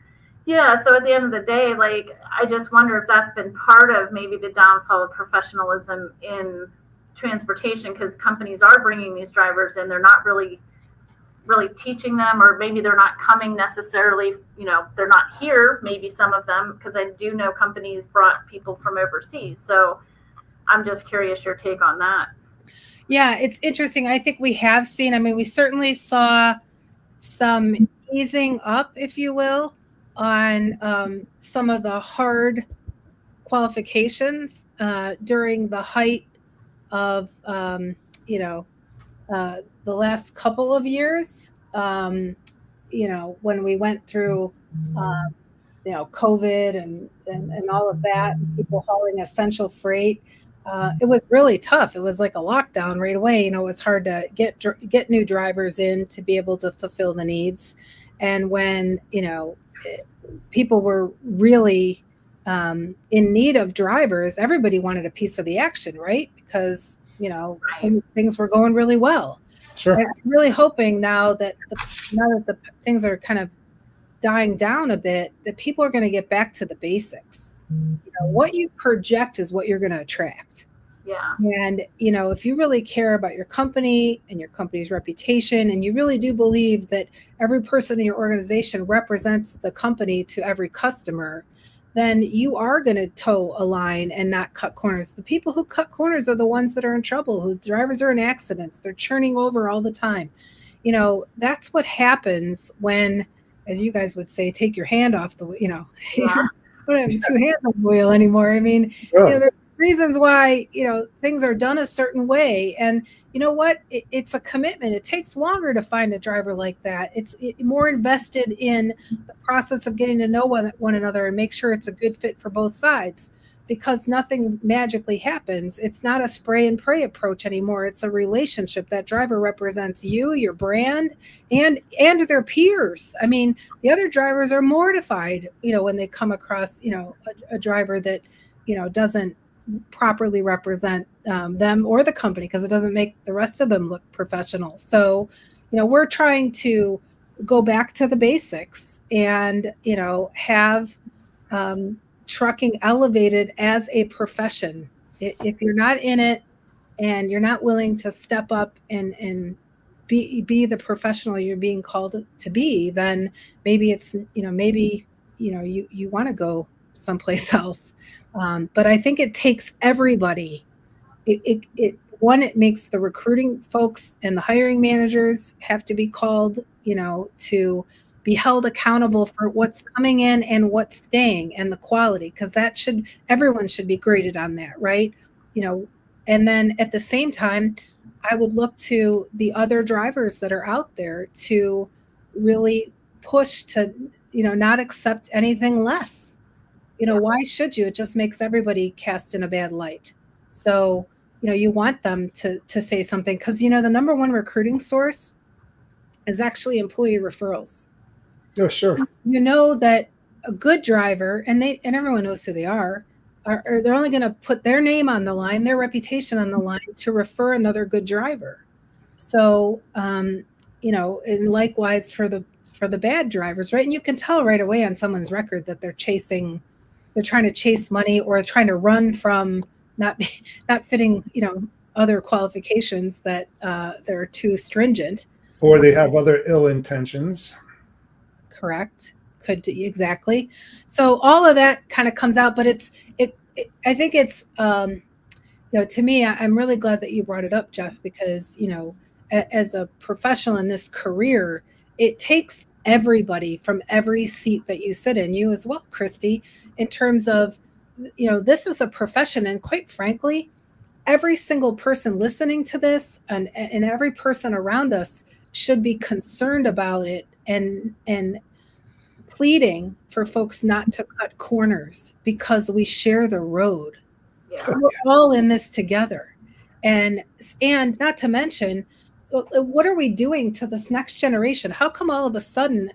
Yeah, so at the end of the day, I just wonder if that's been part of maybe the downfall of professionalism in transportation, because companies are bringing these drivers and they're not really teaching them, or maybe they're not coming necessarily, they're not here, maybe some of them, because I do know companies brought people from overseas. So I'm just curious your take on that. Yeah, it's interesting. I think we have seen, we certainly saw some easing up, if you will, on some of the hard qualifications during the height of, the last couple of years, when we went through, COVID and all of that, people hauling essential freight. It was really tough. It was like a lockdown right away. It was hard to get new drivers in to be able to fulfill the needs. And when, people were really in need of drivers, everybody wanted a piece of the action, right? Because, things were going really well. Sure. And I'm really hoping now that the things are kind of dying down a bit, that people are going to get back to the basics. What you project is what you're going to attract. Yeah. And, if you really care about your company and your company's reputation, and you really do believe that every person in your organization represents the company to every customer, then you are going to toe a line and not cut corners. The people who cut corners are the ones that are in trouble, whose drivers are in accidents. They're churning over all the time. That's what happens when, as you guys would say, take your hand off the, Yeah. I don't have two hands on the wheel anymore. There's reasons why, things are done a certain way. And you know what? It's a commitment. It takes longer to find a driver like that. It's more invested in the process of getting to know one another and make sure it's a good fit for both sides, because nothing magically happens. It's not a spray and pray approach anymore. It's a relationship. That driver represents you, your brand, and their peers. The other drivers are mortified, when they come across, a driver that, doesn't properly represent them or the company, because it doesn't make the rest of them look professional. So, we're trying to go back to the basics and, have trucking elevated as a profession. If you're not in it and you're not willing to step up and be the professional you're being called to be, then maybe it's, you want to go someplace else. But I think it takes everybody. It makes the recruiting folks and the hiring managers have to be called, to be held accountable for what's coming in and what's staying and the quality, because everyone should be graded on that, right? And then at the same time, I would look to the other drivers that are out there to really push to, not accept anything less. Why should you? It just makes everybody cast in a bad light. So, you want them to say something, because, the number one recruiting source is actually employee referrals. Oh, sure. That a good driver, and everyone knows who they are they're only going to put their name on the line, their reputation on the line, to refer another good driver. So, and likewise for the bad drivers, right? And you can tell right away on someone's record that they're trying to chase money, or trying to run from not fitting, other qualifications that they're too stringent. Or they have other ill intentions. Correct. Exactly. So all of that kind of comes out, but I think it's, to me, I'm really glad that you brought it up, Jeff, because, as a professional in this career, it takes everybody from every seat that you sit in, you as well, Kristy, in terms of, this is a profession. And quite frankly, every single person listening to this and every person around us should be concerned about it and pleading for folks not to cut corners, because we share the road. Yeah. We're all in this together. And not to mention, what are we doing to this next generation? How come all of a sudden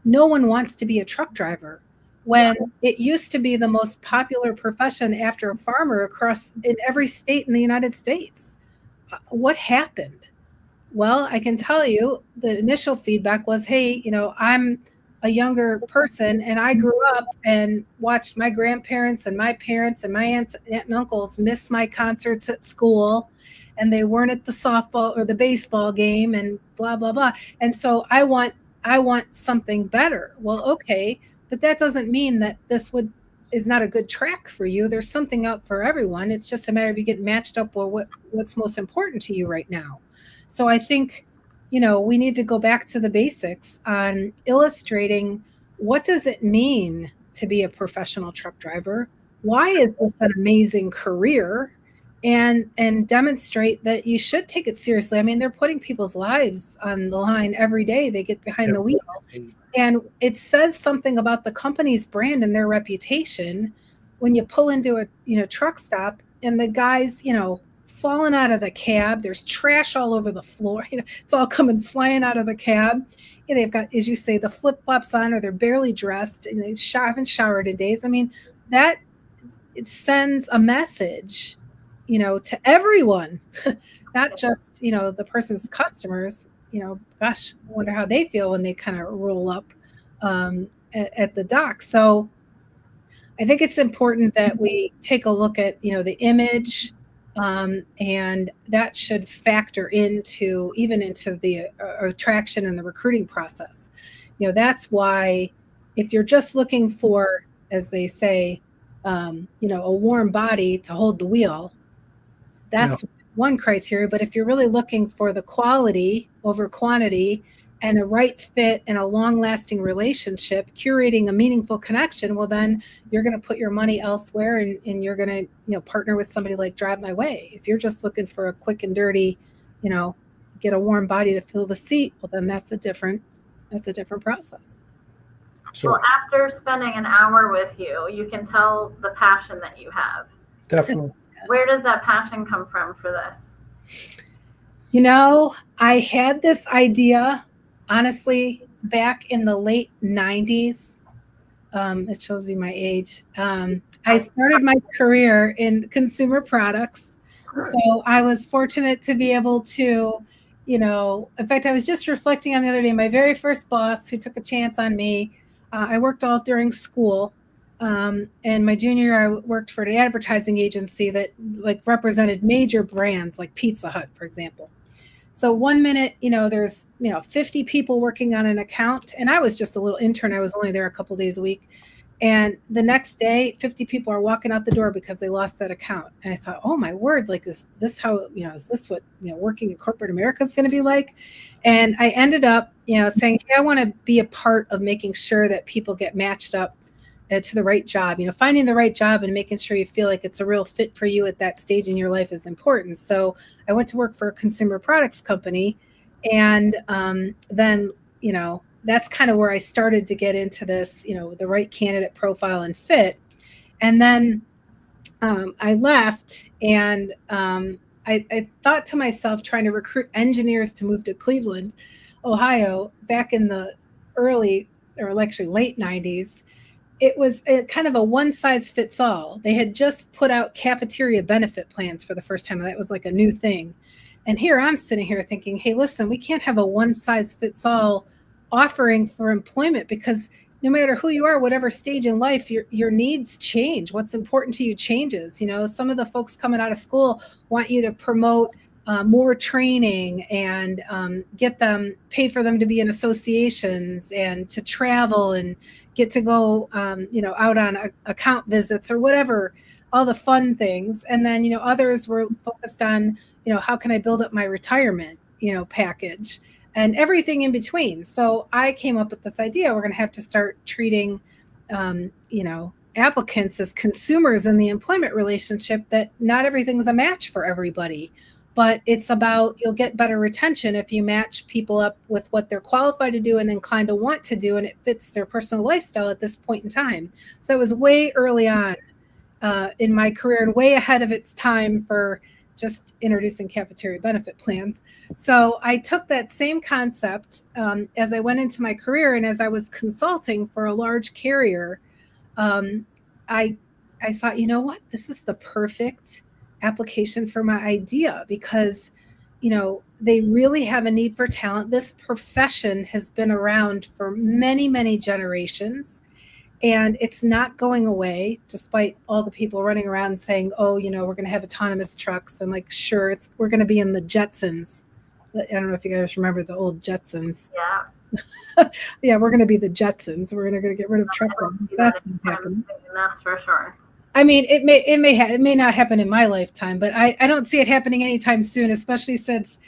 no one wants to be a truck driver, when it used to be the most popular profession after a farmer in every state in the United States? What happened? Well, I can tell you the initial feedback was, hey, I'm a younger person, and I grew up and watched my grandparents and my parents and my aunt and uncles miss my concerts at school, and they weren't at the softball or the baseball game and blah blah blah. And so I want something better. Well, okay, but that doesn't mean that is not a good track for you. There's something out for everyone. It's just a matter of you get matched up with what's most important to you right now. So I think, we need to go back to the basics on illustrating what does it mean to be a professional truck driver? Why is this an amazing career? And demonstrate that you should take it seriously. I mean, they're putting people's lives on the line every day they get behind the wheel. And it says something about the company's brand and their reputation when you pull into a truck stop and the guy's, falling out of the cab. There's trash all over the floor. It's all coming flying out of the cab. And they've got, as you say, the flip-flops on, or they're barely dressed and they haven't showered in days. I mean, that it sends a message, to everyone, not just, the person's customers. Gosh, I wonder how they feel when they kind of roll up at the dock. So I think it's important that we take a look at, the image, and that should factor into the attraction and the recruiting process. That's why if you're just looking for, as they say, a warm body to hold the wheel, that's one criteria. But if you're really looking for the quality over quantity and a right fit and a long-lasting relationship, curating a meaningful connection, well, then you're going to put your money elsewhere, and you're going to, partner with somebody like Drive My Way. If you're just looking for a quick and dirty, get a warm body to fill the seat, well, then that's a different process. Sure. Well, after spending an hour with you, you can tell the passion that you have. Definitely. Where does that passion come from for this? I had this idea, honestly, back in the late 90s. It shows you my age. I started my career in consumer products. So I was fortunate to be able to, in fact, I was just reflecting on the other day, my very first boss who took a chance on me. I worked all during school. And my junior year, I worked for an advertising agency that represented major brands like Pizza Hut, for example. So one minute, there's, 50 people working on an account, and I was just a little intern. I was only there a couple days a week. And the next day, 50 people are walking out the door because they lost that account. And I thought, oh my word, is this how, is this what, working in corporate America is going to be like? And I ended up, saying, hey, I want to be a part of making sure that people get matched up to the right job. Finding the right job and making sure you feel like it's a real fit for you at that stage in your life is important. So I went to work for a consumer products company, and then that's kind of where I started to get into this, the right candidate profile and fit. And then I left, and I thought to myself, trying to recruit engineers to move to Cleveland, Ohio, back in the late 90s. It was kind of a one-size-fits-all. They had just put out cafeteria benefit plans for the first time. That was like a new thing. And here I'm sitting here thinking, hey, listen, we can't have a one-size-fits-all offering for employment, because no matter who you are, whatever stage in life, your needs change. What's important to you changes. Some of the folks coming out of school want you to promote more training and pay for them to be in associations and to travel and get to go, out on account visits or whatever, all the fun things. And then, others were focused on, how can I build up my retirement, package, and everything in between. So I came up with this idea. We're going to have to start treating, applicants as consumers in the employment relationship, that not everything's a match for everybody. But it's about, you'll get better retention if you match people up with what they're qualified to do and inclined to want to do, and it fits their personal lifestyle at this point in time. So it was way early on in my career, and way ahead of its time for just introducing cafeteria benefit plans. So I took that same concept as I went into my career, and as I was consulting for a large carrier, I thought, this is the perfect application for my idea, because they really have a need for talent. This profession has been around for many, many generations, and it's not going away, despite all the people running around saying, oh, we're going to have autonomous trucks. And like, sure, we're going to be in the Jetsons. I don't know if you guys remember the old Jetsons. Yeah. Yeah, we're going to be the Jetsons. We're going to get rid of truckers. That's not happening. That's for sure. I mean, it may not happen in my lifetime, but I don't see it happening anytime soon, especially since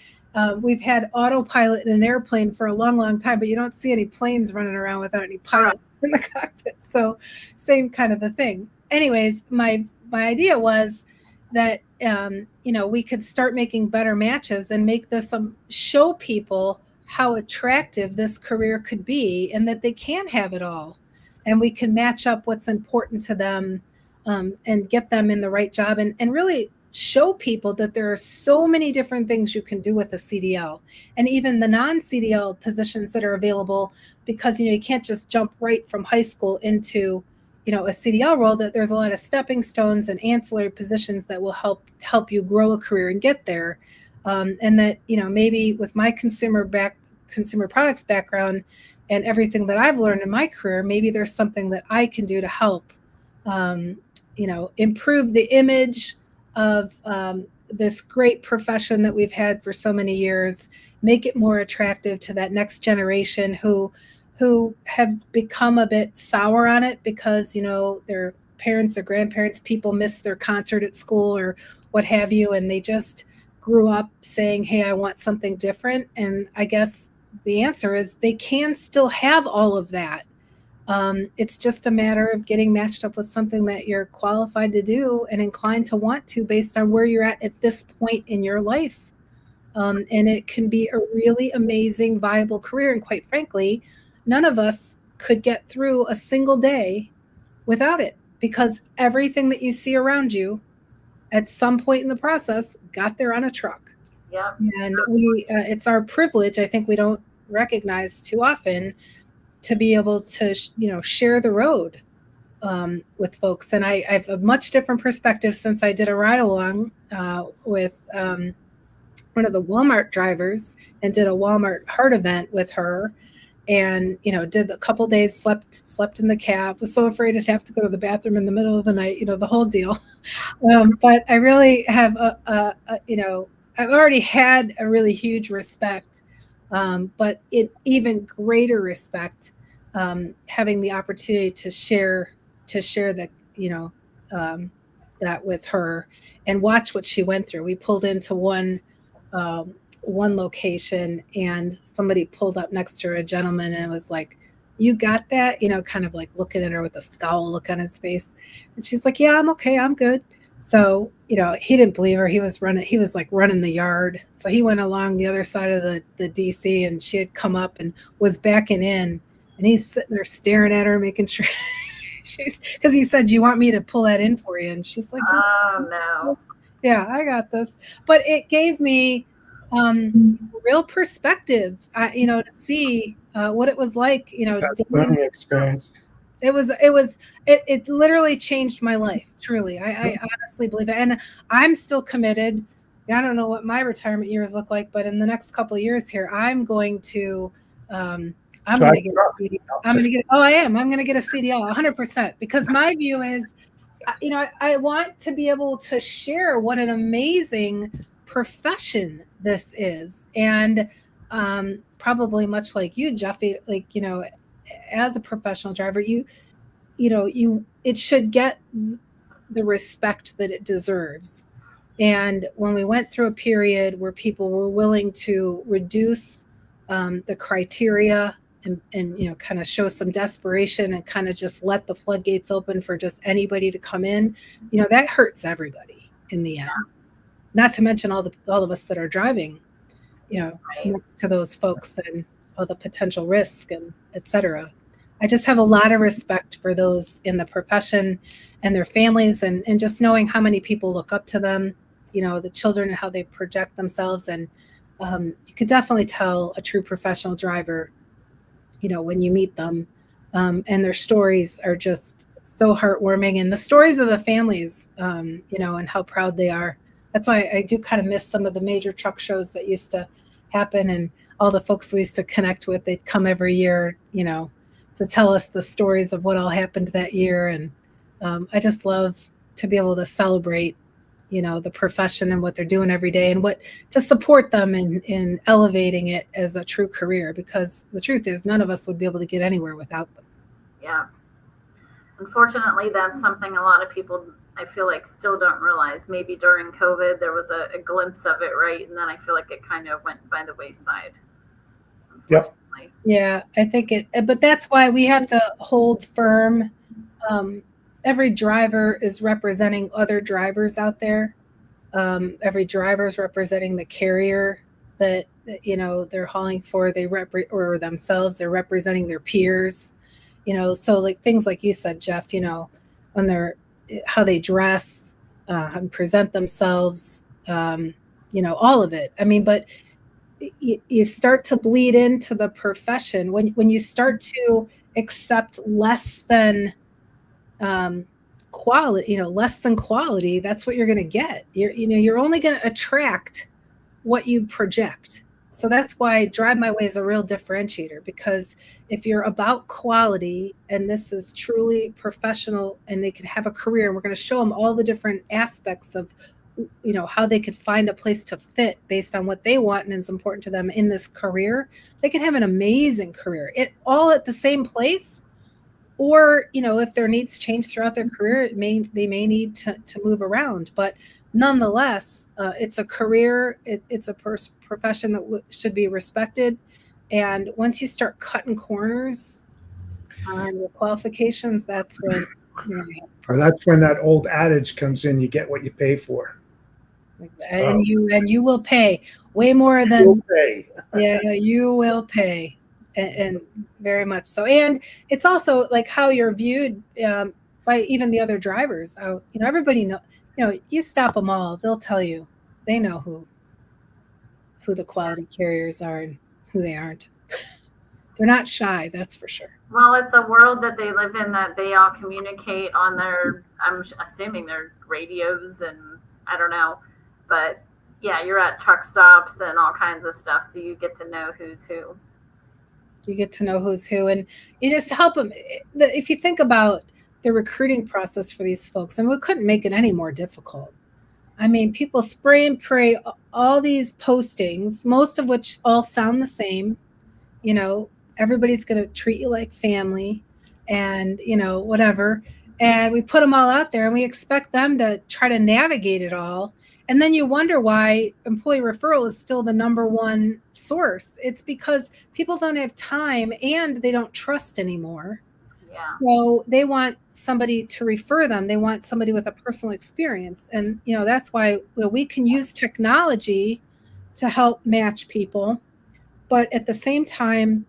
we've had autopilot in an airplane for a long, long time, but you don't see any planes running around without any pilots in the cockpit. So same kind of a thing. Anyways, my idea was that, we could start making better matches and make this show people how attractive this career could be and that they can have it all. And we can match up what's important to them and get them in the right job and really show people that there are so many different things you can do with a CDL and even the non-CDL positions that are available, because you can't just jump right from high school into a CDL role, that there's a lot of stepping stones and ancillary positions that will help you grow a career and get there. And that maybe with my consumer products background and everything that I've learned in my career, maybe there's something that I can do to help improve the image of this great profession that we've had for so many years, make it more attractive to that next generation who have become a bit sour on it because, their parents or grandparents, people missed their concert at school or what have you, and they just grew up saying, hey, I want something different. And I guess the answer is they can still have all of that. It's just a matter of getting matched up with something that you're qualified to do and inclined to want to based on where you're at this point in your life. And it can be a really amazing, viable career. And quite frankly, none of us could get through a single day without it, because everything that you see around you at some point in the process got there on a truck. Yeah. And it's our privilege, I think we don't recognize too often, to be able to, share the road with folks. And I have a much different perspective since I did a ride along with one of the Walmart drivers and did a Walmart heart event with her. And, did a couple days, slept in the cab, was so afraid I'd have to go to the bathroom in the middle of the night, the whole deal. But I really have I've already had a really huge respect, but even greater respect, having the opportunity to share that, that with her and watch what she went through. We pulled into one location and somebody pulled up next to her, a gentleman, and was like, you got that? Kind of like looking at her with a scowl look on his face. And she's like, yeah, I'm okay. I'm good. So, he didn't believe her. He was like running the yard. So he went along the other side of the DC, and she had come up and was backing in, and he's sitting there staring at her, making sure because he said, do you want me to pull that in for you? And she's like, oh no. Yeah, I got this. But it gave me real perspective, to see what it was like, That's learning experience. It literally changed my life. Truly. I honestly believe it. And I'm still committed. I don't know what my retirement years look like, but in the next couple of years here, I'm going to I'm going to get a CDL 100%, because my view is, I want to be able to share what an amazing profession this is. And probably much like you, Jeffy, as a professional driver, it should get the respect that it deserves. And when we went through a period where people were willing to reduce the criteria and kind of show some desperation and kind of just let the floodgates open for just anybody to come in, that hurts everybody in the end. Not to mention all of us that are driving, next to those folks and all the potential risk and et cetera. I just have a lot of respect for those in the profession and their families, and just knowing how many people look up to them, the children and how they project themselves. And you could definitely tell a true professional driver, when you meet them, and their stories are just so heartwarming, and the stories of the families, and how proud they are. that's why I do kind of miss some of the major truck shows that used to happen, and all the folks we used to connect with. They'd come every year, to tell us the stories of what all happened that year. And I just love to be able to celebrate, the profession and what they're doing every day, and to support them in elevating it as a true career, because the truth is none of us would be able to get anywhere without them. Yeah. Unfortunately, that's something a lot of people, I feel like, still don't realize. Maybe during COVID, there was a glimpse of it, right? And then I feel like it kind of went by the wayside. Yep. Yeah, I think but that's why we have to hold firm. Every driver is representing other drivers out there. Every driver is representing the carrier that they're hauling for. Or themselves. They're representing their peers. So like things like you said, Jeff. When how they dress, and present themselves. All of it. I mean, but you start to bleed into the profession when you start to accept less than quality, less than quality. That's what you're going to get. You're only going to attract what you project. So that's why Drive My Way is a real differentiator, because if you're about quality and this is truly professional and they can have a career, and we're going to show them all the different aspects of how they could find a place to fit based on what they want and is important to them in this career, they can have an amazing career. It all at the same place, or if their needs change throughout their career, they may need to move around. But nonetheless, it's a career. It's a profession that should be respected. And once you start cutting corners on your qualifications, that's when that's when that old adage comes in: you get what you pay for. And you will pay way more than yeah, you will pay, and very much so. And it's also like how you're viewed by even the other drivers. Everybody know. You stop them all, they'll tell you. They know who the quality carriers are and who they aren't. They're not shy, that's for sure. Well, it's a world that they live in, that they all communicate on their, I'm assuming, their radios, and I don't know. But yeah, you're at truck stops and all kinds of stuff, so you get to know who's who. You get to know who's who, and you just help them. If you think about the recruiting process for these folks, and we couldn't make it any more difficult. I mean, people spray and pray all these postings, most of which all sound the same. Everybody's going to treat you like family, and whatever. And we put them all out there, and we expect them to try to navigate it all. And then you wonder why employee referral is still the number one source. It's because people don't have time and they don't trust anymore. Yeah. So they want somebody to refer them. They want somebody with a personal experience. And, that's why we can use technology to help match people. But at the same time,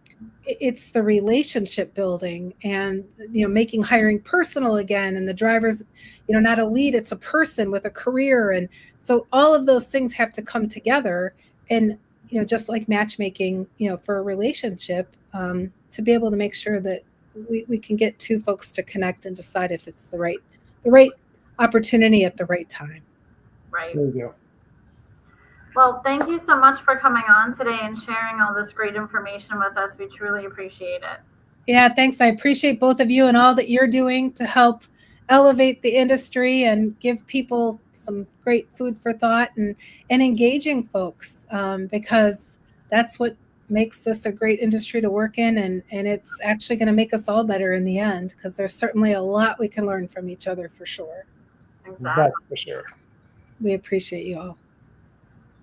it's the relationship building and, making hiring personal again. And the driver's, not a lead, it's a person with a career. And so all of those things have to come together. And, just like matchmaking, for a relationship, to be able to make sure that we can get two folks to connect and decide if it's the right opportunity at the right time. Right. There you go. Well, thank you so much for coming on today and sharing all this great information with us. We truly appreciate it. Yeah, thanks. I appreciate both of you and all that you're doing to help elevate the industry and give people some great food for thought and engaging folks, because that's what makes this a great industry to work in. And it's actually going to make us all better in the end, because there's certainly a lot we can learn from each other for sure. Exactly. That's for sure. We appreciate you all.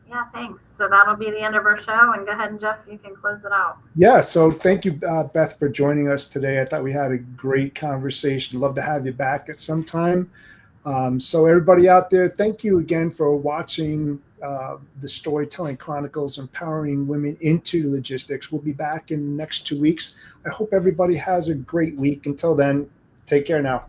Yeah, thanks. So that'll be the end of our show. And go ahead, and Jeff, you can close it out. Yeah, so thank you, Beth, for joining us today. I thought we had a great conversation. Love to have you back at some time. So everybody out there, thank you again for watching the Storytelling Chronicles, Empowering Women into Logistics. We'll be back in the next 2 weeks. I hope everybody has a great week. Until then, take care now.